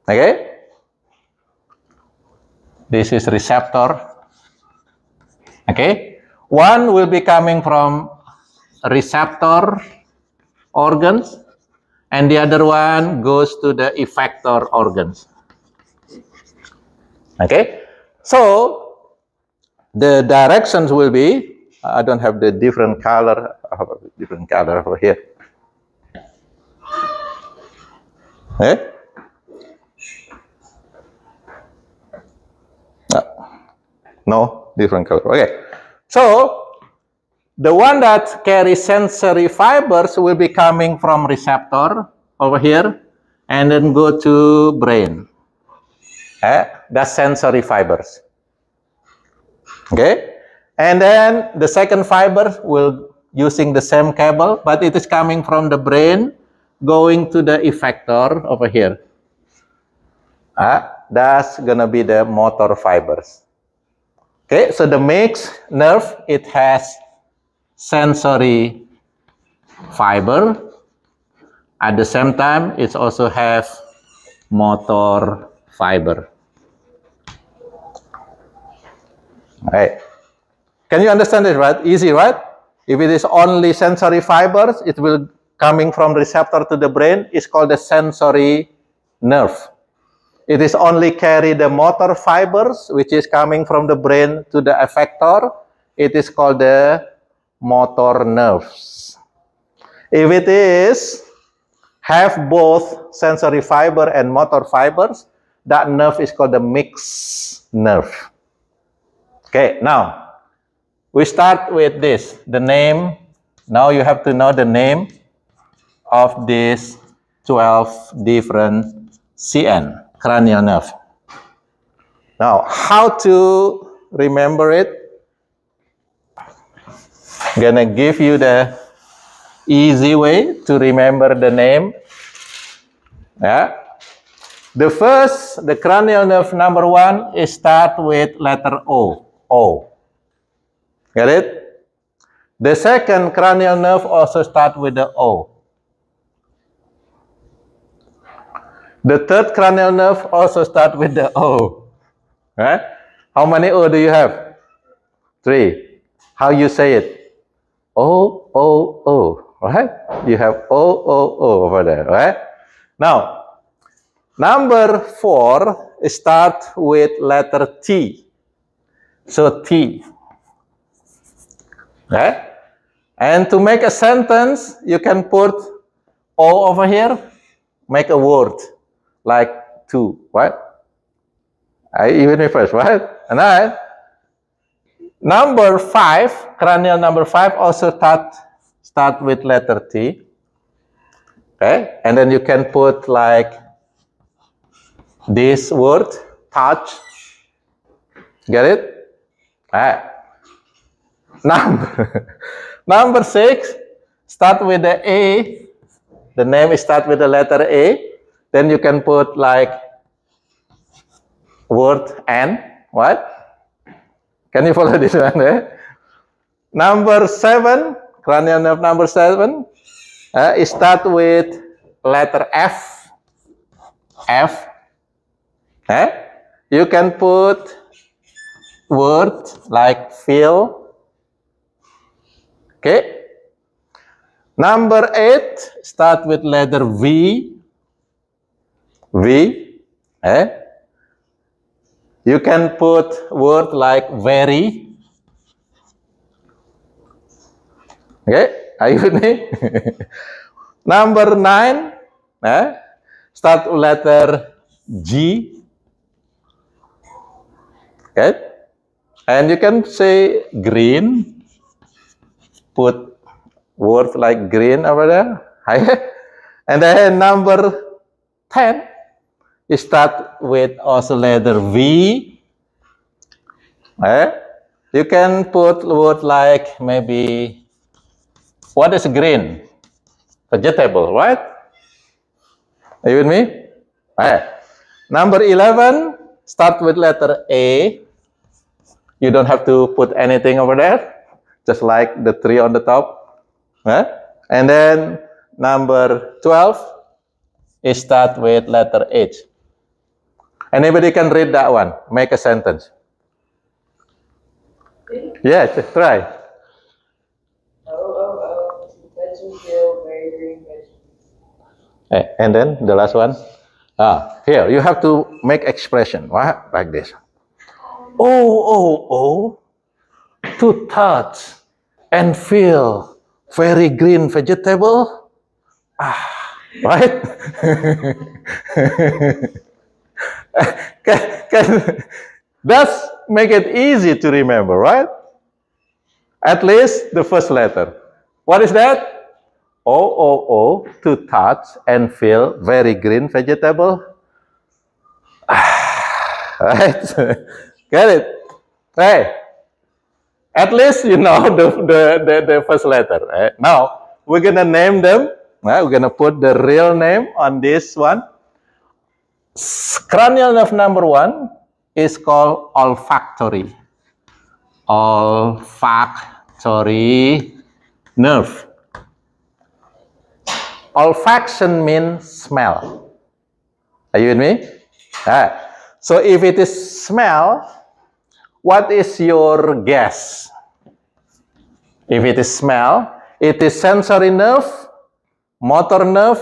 Okay? This is receptor. Okay? One will be coming from receptor organs, and the other one goes to the effector organs. Okay? So, the directions will be, I don't have the different color, I have a different color over here. Okay? No, different color. Okay. So, the one that carries sensory fibers will be coming from receptor over here and then go to brain. That's sensory fibers. Okay? And then the second fiber will using the same cable, but it is coming from the brain going to the effector over here. That's gonna be the motor fibers. Okay, so the mixed nerve, it has sensory fiber. At the same time, it also has motor fiber. All right. Can you understand it, right? Easy, right? If it is only sensory fibers, it will coming from receptor to the brain. It's called the sensory nerve. It is only carry the motor fibers, which is coming from the brain to the effector. it is called the motor nerves. If it is have both sensory fiber and motor fibers, that nerve is called the mixed nerve. Okay, now we start with this, the name. Now you have to know the name of these 12 different CN, cranial nerve. Now, how to remember it? I'm gonna give you the easy way to remember the name. Yeah. The cranial nerve number 1 is start with letter O. O. Get it? The second cranial nerve also start with the O. The third cranial nerve also start with the O. Right? How many O do you have? 3. How you say it? O, O, O. Right? You have O, O, O over there. Right? Now, number 4 start with letter T. So T. Okay? And to make a sentence, you can put O over here, make a word like to, right? Even me first, right? And then number 5, cranial number 5 also start with letter T. Okay? And then you can put like this word, touch. Get it? Alright. Number 6, start with the A. The name is start with the letter A. Then you can put like word N. What? Can you follow this one? Eh? Number 7, cranial nerve number 7, start with letter F. F. You can put word like feel. Okay. Number 8, start with letter V. V. You can put word like very. Okay, are you with me? Number 9, start with letter G. Okay, and you can say green. Put word like green over there. And then number 10, you start with also letter V. You can put word like maybe, what is green? Vegetable, right? Are you with me? Number 11, start with letter A. You don't have to put anything over there, just like the tree on the top. And then number 12 is start with letter H. Anybody can read that one. Make a sentence. Yeah, try. Touch and feel very green vegetables. And then the last one. Here, you have to make expression. What? Like this. Oh, to touch and feel very green vegetable. Right? That's make it easy to remember, right? At least the first letter. What is that? O, to touch and feel very green vegetable. Right? Get it? Hey, at least you know the first letter. Right? Now, we're going to name them. Right? We're going to put the real name on this one. Cranial nerve number 1 is called olfactory. Olfactory nerve. Olfaction means smell. Are you with me? So if it is smell, what is your guess? If it is smell, it is sensory nerve, motor nerve,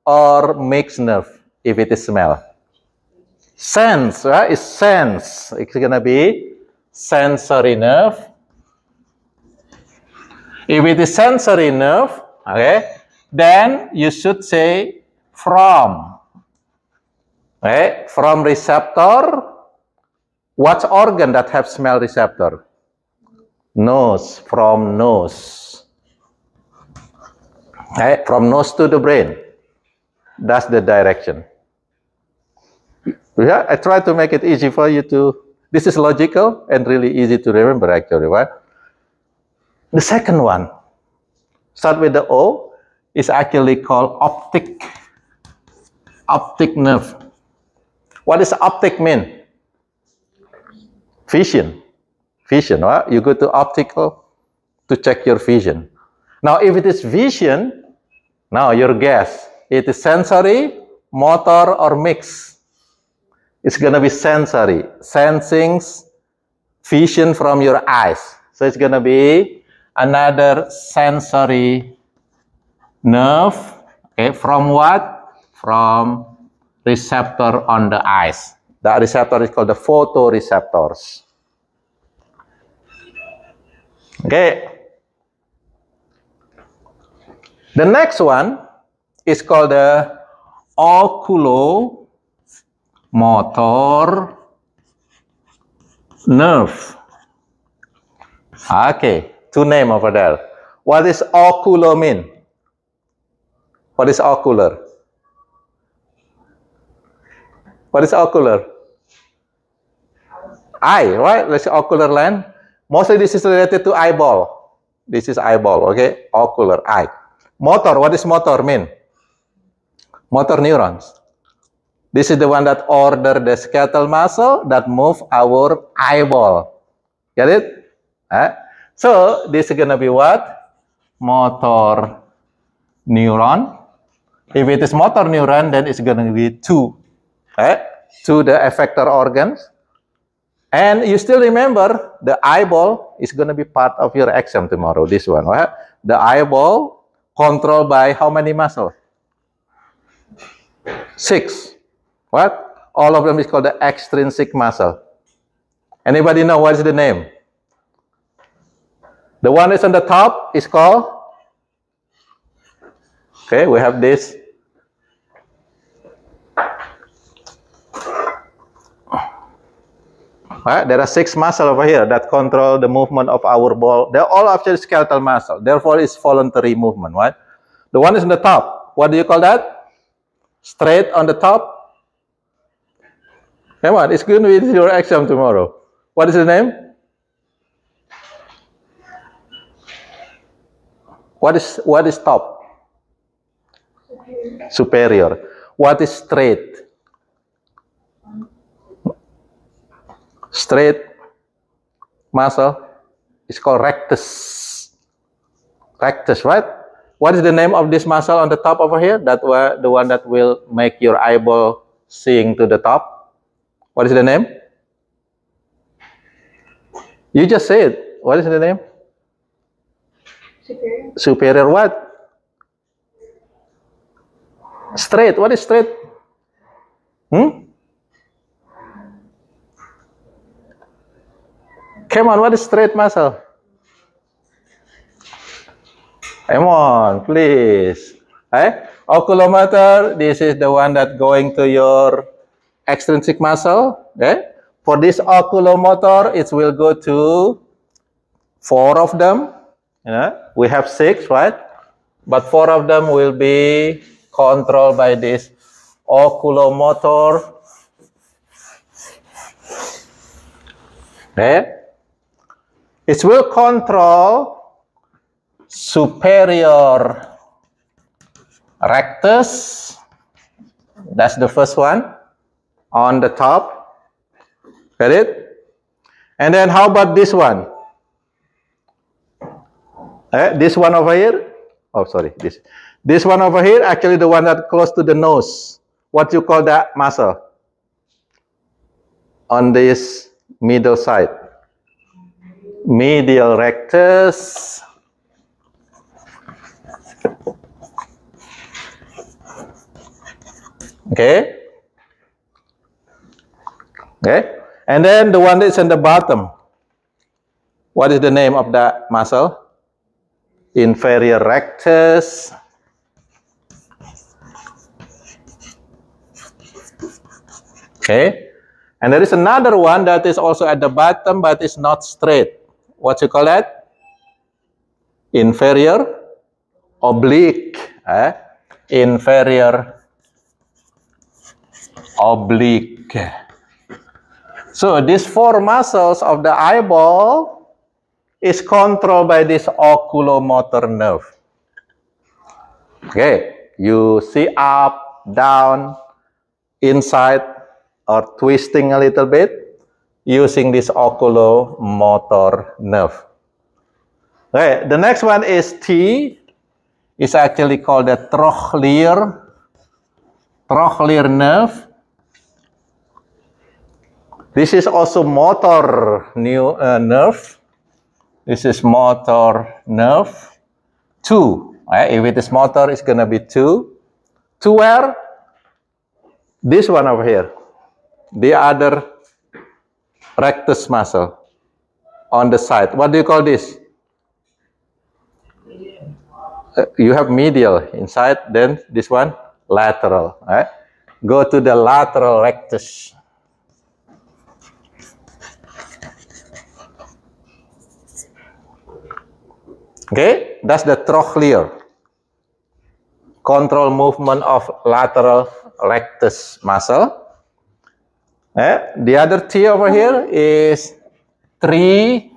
or mixed nerve. If it is smell. Sense, right? It's sense. It's gonna be sensory nerve, If it is sensory nerve, okay, then you should say from. Okay, from receptor. What organ that have smell receptor? Nose, from nose. Okay, from nose to the brain. That's the direction. Yeah, I try to make it easy for you to. This is logical and really easy to remember actually, right? The second one, start with the O, is actually called optic nerve. What does optic mean? Vision. Vision, right? You go to optical to check your vision. Now, if it is vision, now your guess. It is sensory, motor, or mix. It's going to be sensory. Sensing vision from your eyes. So it's going to be another sensory nerve. Okay, from what? From receptor on the eyes. The receptor is called the photoreceptors. Okay. The next one is called the oculomotor nerve. Okay, two names over there. What is oculo mean? What is ocular? What is ocular? Eye, right? Let's say ocular lens. Mostly this is related to eyeball. This is eyeball, okay? Ocular, eye. Motor, what does motor mean? Motor neurons. This is the one that order the skeletal muscle that move our eyeball. Get it? So this is gonna be what? Motor neuron. If it is motor neuron, then it's gonna be two the effector organs. And you still remember the eyeball is gonna be part of your exam tomorrow. This one, right? The eyeball controlled by how many muscles? 6. What? All of them is called the extrinsic muscle. Anybody know what is the name? The one that's on the top is called? Okay, we have this. Right? There are 6 muscles over here that control the movement of our ball. They're all actually skeletal muscle. Therefore, it's voluntary movement, right? The one is on the top. What do you call that? Straight on the top. Come on, it's going to be your exam tomorrow. What is the name? What is top? Superior. What is straight? Straight muscle is called rectus. Rectus, right? What is the name of this muscle on the top over here? That the one that will make your eyeball seeing to the top. What is the name? You just say it. What is the name? Superior. Superior what? Straight. What is straight? Come on, what is straight muscle? Come on, please. Oculomotor, this is the one that going to your extrinsic muscle. Okay? For this oculomotor, it will go to 4 of them. We have 6, right? But 4 of them will be controlled by this oculomotor. Okay? It will control superior rectus. That's the first one on the top. Get it? And then how about this one? This one over here. Oh, sorry. This one over here, actually the one that close to the nose. What you call that muscle? On this middle side. Medial rectus. Okay. Okay. And then the one that's in the bottom. What is the name of that muscle? inferior rectus, okay, and there is another one that is also at the bottom but is not straight. What you call that? Inferior oblique, inferior oblique. So these four muscles of the eyeball is controlled by this oculomotor nerve. Okay, you see up, down, inside, or twisting a little bit using this oculomotor nerve. Okay, the next one is T. It's actually called the trochlear nerve. This is also motor nerve. This is motor nerve 2. Right? If it is motor, it's gonna be 2. To where? This one over here. The other rectus muscle on the side. What do you call this? You have medial inside, then this one lateral. Right? Go to the lateral rectus. Okay, that's the trochlear. Control movement of lateral rectus muscle. The other T over here is trigeminal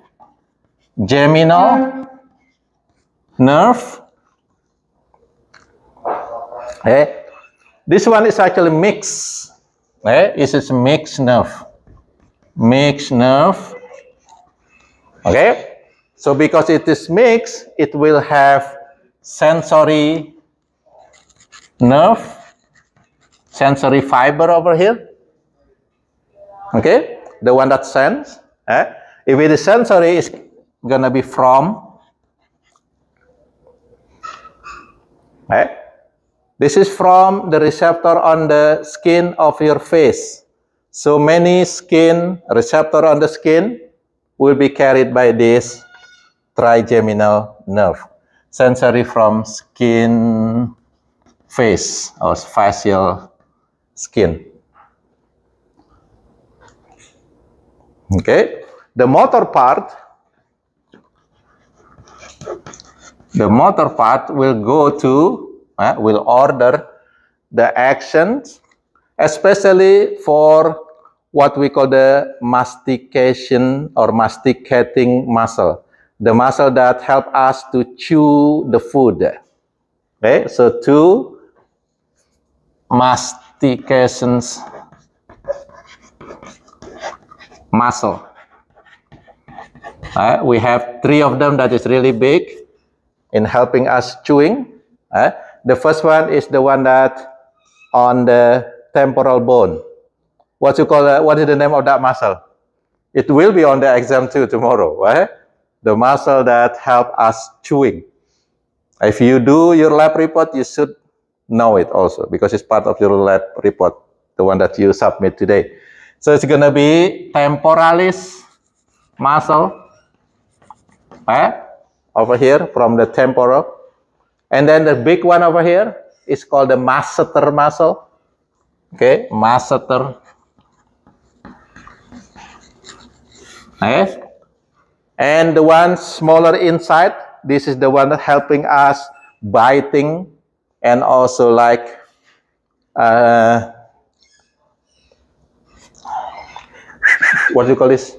nerve. This one is actually mixed. This is mixed nerve. Mixed nerve. Okay. So because it is mixed, it will have sensory nerve, sensory fiber over here. Okay, the one that sends. If it is sensory, it's gonna be from. This is from the receptor on the skin of your face. So many skin receptor on the skin will be carried by this trigeminal nerve, sensory from skin, face, or facial skin. Okay, the motor part will go to, will order the actions, especially for what we call the mastication or masticating muscle. The muscle that help us to chew the food. Okay, so two mastications muscle. We have 3 of them that is really big in helping us chewing. The first one is the one that on the temporal bone. What you call that? What is the name of that muscle? It will be on the exam too tomorrow, right? The muscle that help us chewing. If you do your lab report, you should know it also because it's part of your lab report, the one that you submit today. So it's gonna be temporalis muscle, over here from the temporal, and then the big one over here is called the masseter muscle. Okay, masseter. And the one smaller inside, this is the one that helping us biting and also like what do you call this?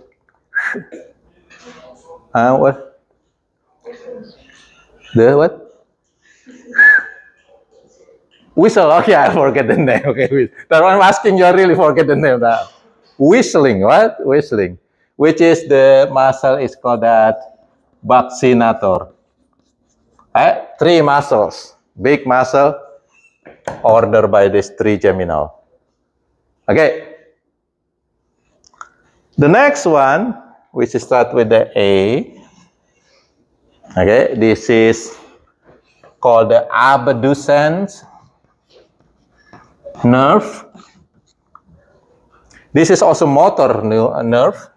What? The what? Whistle. Okay, I forget the name. Okay, that one I'm asking you, I really forget the name now. Whistling, what? Whistling. Which is the muscle is called that buccinator. 3 muscles, big muscle, ordered by this trigeminal. Okay. The next one, which start with the A. Okay, this is called the abducens nerve. This is also motor nerve.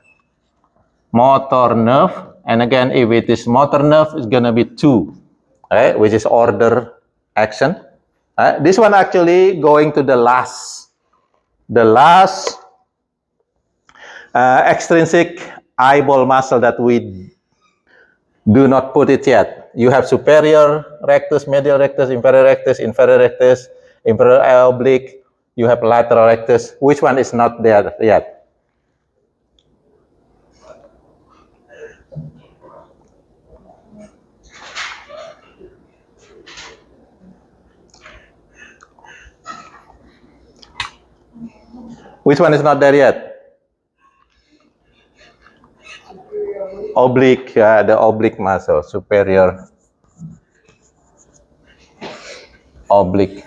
Motor nerve, and again, if it is motor nerve, it's gonna be 2. okay, which is order action. This one actually going to the last extrinsic eyeball muscle that we do not put it yet. You have superior rectus, medial rectus, inferior rectus, inferior oblique. You have lateral rectus. Which one is not there yet? Which one is not there yet? Oblique, the oblique muscle, superior oblique.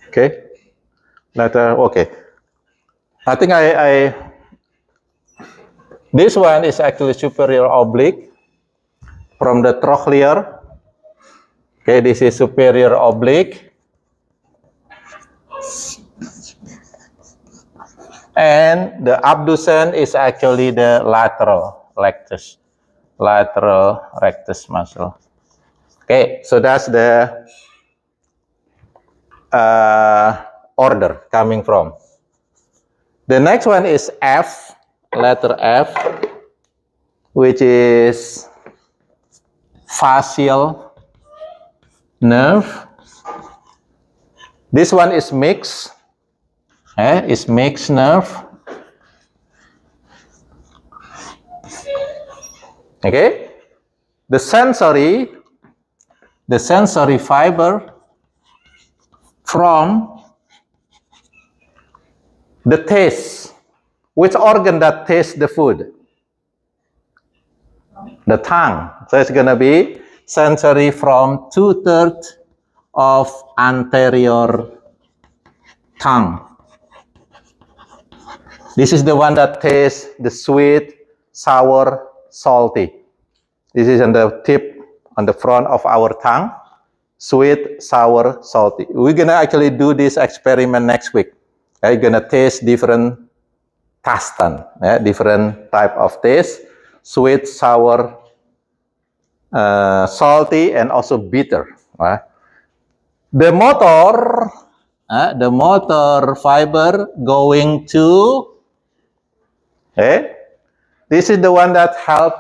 Okay, okay. I think this one is actually superior oblique from the trochlear. Okay, this is superior oblique. And the abducens is actually the lateral rectus muscle. Okay, so that's the order coming from. The next one is F, letter F, which is facial nerve. This one is mixed. Is mixed nerve. Okay, the sensory fiber from the taste. Which organ that tastes the food? The tongue. So it's gonna be sensory from 2/3 of anterior tongue. This is the one that tastes the sweet, sour, salty. This is on the tip, on the front of our tongue. Sweet, sour, salty. We're gonna actually do this experiment next week. You're gonna taste different tastan, different type of taste. Sweet, sour, salty, and also bitter. The motor fiber going to, this is the one that help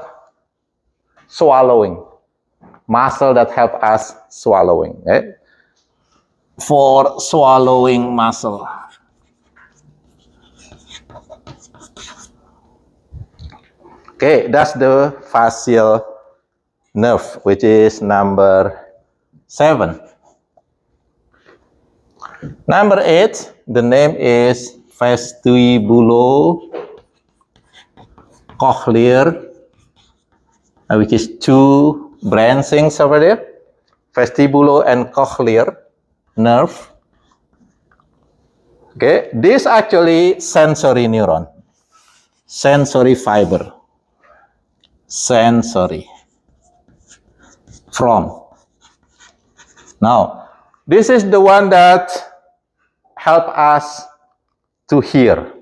swallowing, muscle that help us swallowing, for swallowing muscle. Okay, that's the facial nerve, which is number 7. Number 8, the name is vestibulocochlear, which is 2 branchings over there, vestibulo and cochlear nerve. Okay, this actually sensory neuron, sensory fiber, sensory from. Now, this is the one that help us to hear.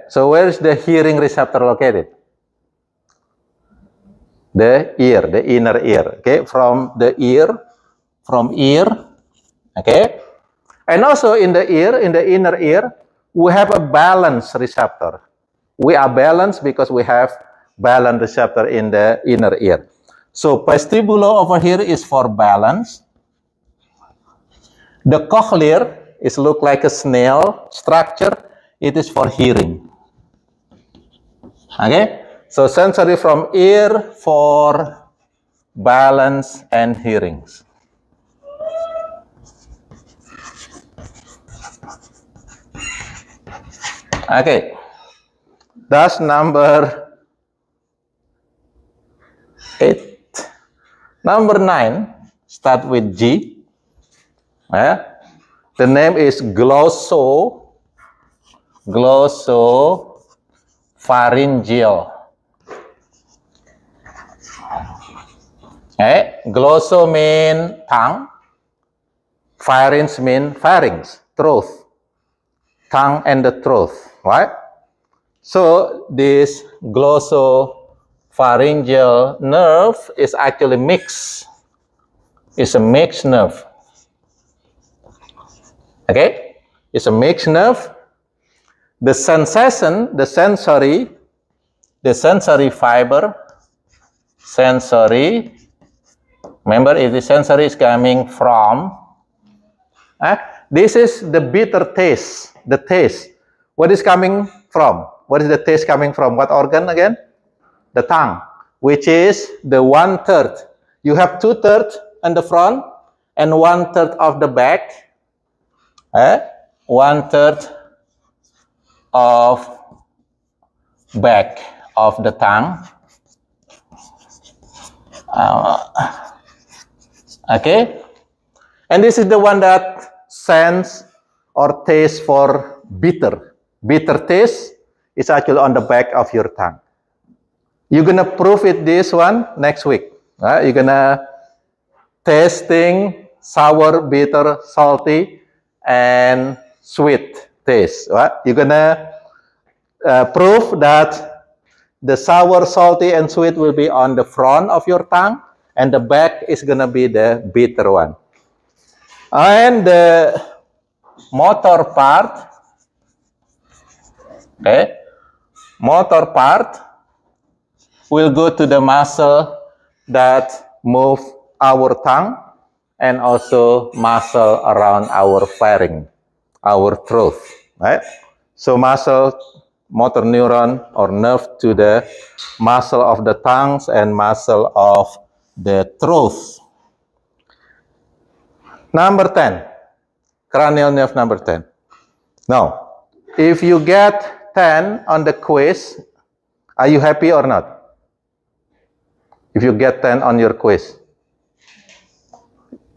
So where is the hearing receptor located? The ear, the inner ear. Okay, from the ear, okay. And also in the inner ear, we have a balance receptor. We are balanced because we have balance receptor in the inner ear. So vestibulo over here is for balance. The cochlear is look like a snail structure. It is for hearing. Okay, so sensory from ear for balance and hearings. Okay, that's number 8. Number 9 start with G. The name is glossopharyngeal. Glosso mean tongue, pharynx mean pharynx, throat, tongue and the throat, right? So this glossopharyngeal nerve is actually mixed. It's a mixed nerve. Okay? It's a mixed nerve. The sensation, the sensory fiber, remember the sensory is coming from, this is the bitter taste, the taste. What is coming from? What is the taste coming from? What organ again? The tongue, which is the 1/3. You have 2/3 on the front and 1/3 of the back. 1/3 of back of the tongue. Okay, and this is the one that sense or taste for bitter. Bitter taste is actually on the back of your tongue. You're gonna prove it this one next week. You're gonna tasting sour, bitter, salty, and sweet taste. Right? You're gonna prove that the sour, salty, and sweet will be on the front of your tongue, and the back is gonna be the bitter one. And the motor part, okay, motor part will go to the muscle that move our tongue and also muscle around our pharynx, our throat, right? So muscle, motor neuron or nerve to the muscle of the tongues and muscle of the throat. Number 10, cranial nerve number 10. Now, if you get 10 on the quiz, are you happy or not? If you get 10 on your quiz.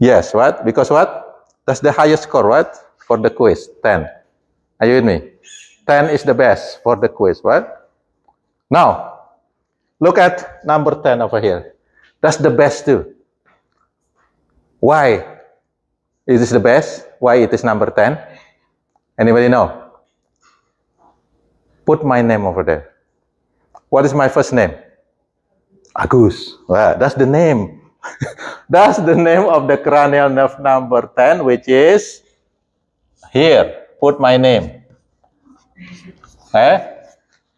Yes, what? Because what? That's the highest score, what? For the quiz, 10. Are you with me? 10 is the best for the quiz, right? Now, look at number 10 over here. That's the best too. Why it is the best? Why it is number 10? Anybody know? Put my name over there. What is my first name? Agus. Well, that's the name. That's the name of the cranial nerve number 10, which is here. Put my name.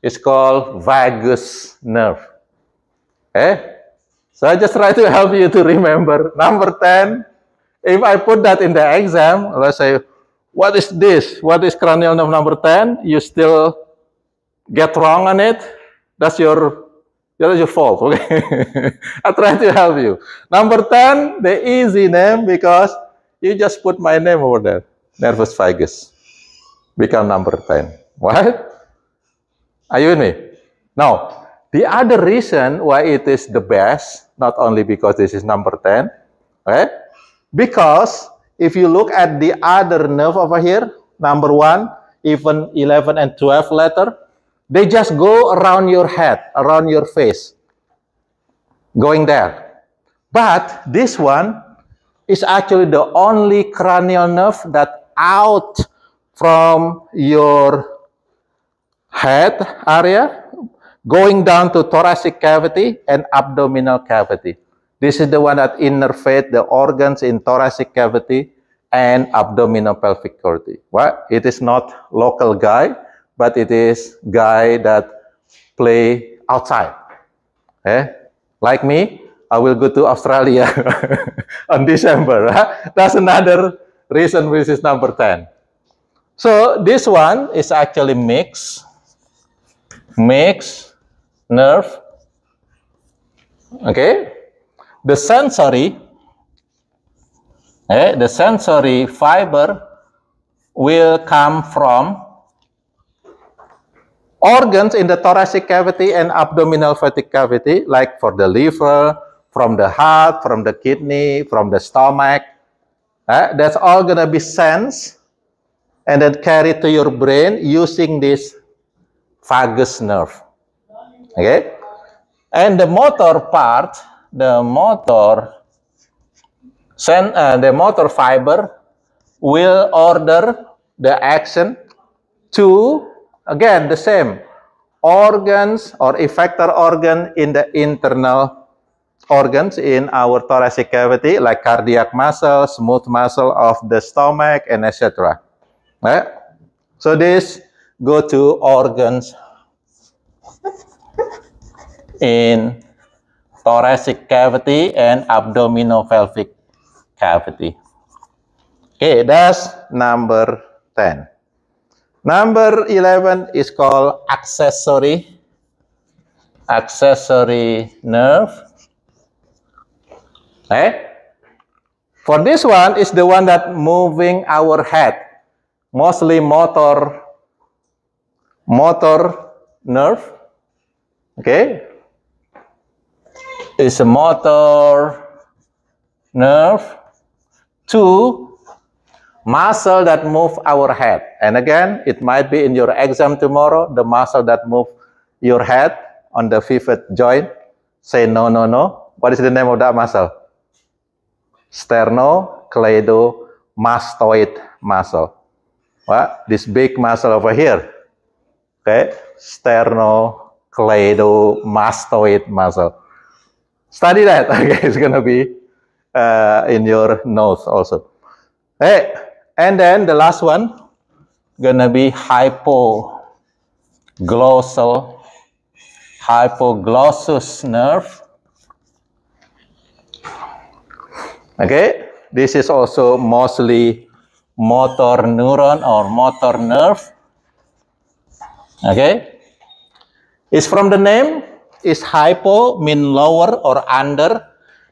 It's called vagus nerve. So I just try to help you to remember. Number 10, if I put that in the exam, let's say, what is this? What is cranial nerve number 10? You still get wrong on it, that's your fault, okay? I try to help you. Number 10, the easy name, because you just put my name over there, nervus vagus, become number 10. What? Are you with me? Now, the other reason why it is the best, not only because this is number 10, okay? Because if you look at the other nerve over here, number 1, even 11 and 12 letter, they just go around your head, around your face, going there. But this one is actually the only cranial nerve that out from your head area, going down to thoracic cavity and abdominal cavity. This is the one that innervate the organs in thoracic cavity and abdominal pelvic cavity. Well, it is not local guy, but it is guy that play outside. Like me, I will go to Australia on December. That's another reason which is number 10. So this one is actually mixed nerve. Okay, the sensory fiber will come from organs in the thoracic cavity and abdominal phatic cavity, like for the liver, from the heart, from the kidney, from the stomach. That's all gonna be sensed and then carried to your brain using this vagus nerve. Okay, and the motor part, the motor fiber will order the action to, again, the same, organs or effector organ in the internal organs in our thoracic cavity, like cardiac muscle, smooth muscle of the stomach, and etc. Right? So this go to organs in thoracic cavity and abdominopelvic cavity. Okay, that's number 10. Number 11 is called accessory nerve. Okay? For this one is the one that moving our head, mostly motor nerve. Okay, it's a motor nerve to muscle that move our head. And again, it might be in your exam tomorrow, the muscle that move your head on the pivot joint. Say no, no, no. What is the name of that muscle? Sternocleidomastoid muscle. What? This big muscle over here. Okay, sternocleidomastoid muscle. Study that. Okay, it's gonna be in your notes also. Hey, and then the last one gonna be hypoglossus nerve. Okay, this is also mostly motor neuron or motor nerve. Okay, it's from the name. Is hypo mean lower or under,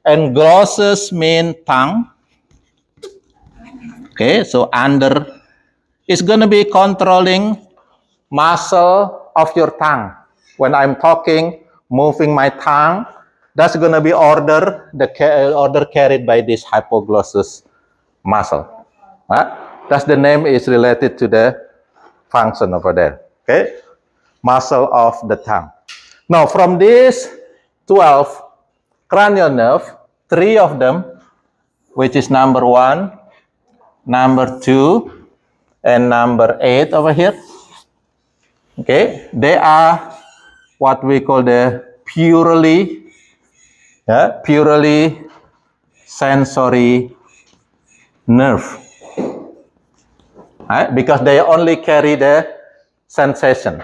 and glossus mean tongue. Okay, so under is gonna be controlling muscle of your tongue. When I'm talking, moving my tongue, that's gonna be order carried by this hypoglossus muscle. That's the name is related to the function over there. Okay, muscle of the tongue. Now from these 12 cranial nerve, 3 of them, which is number 1, number 2, and number 8 over here. Okay, they are what we call the purely sensory nerve, right? Because they only carry the sensation.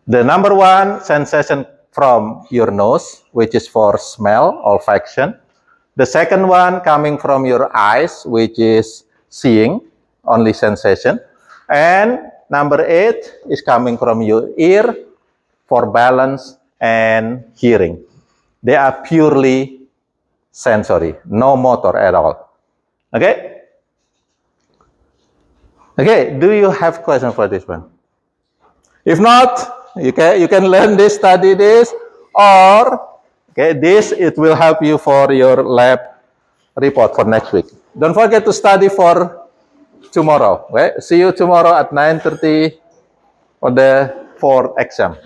The number 1 sensation from your nose, which is for smell, olfaction. The second one coming from your eyes, which is seeing, only sensation. And number 8 is coming from your ear for balance and hearing. They are purely sensory, no motor at all. Okay? Okay, do you have question for this one? If not, you can learn this, study this, or okay, this it will help you for your lab report for next week. Don't forget to study for tomorrow. Okay? See you tomorrow at 9:30 for the 4th exam.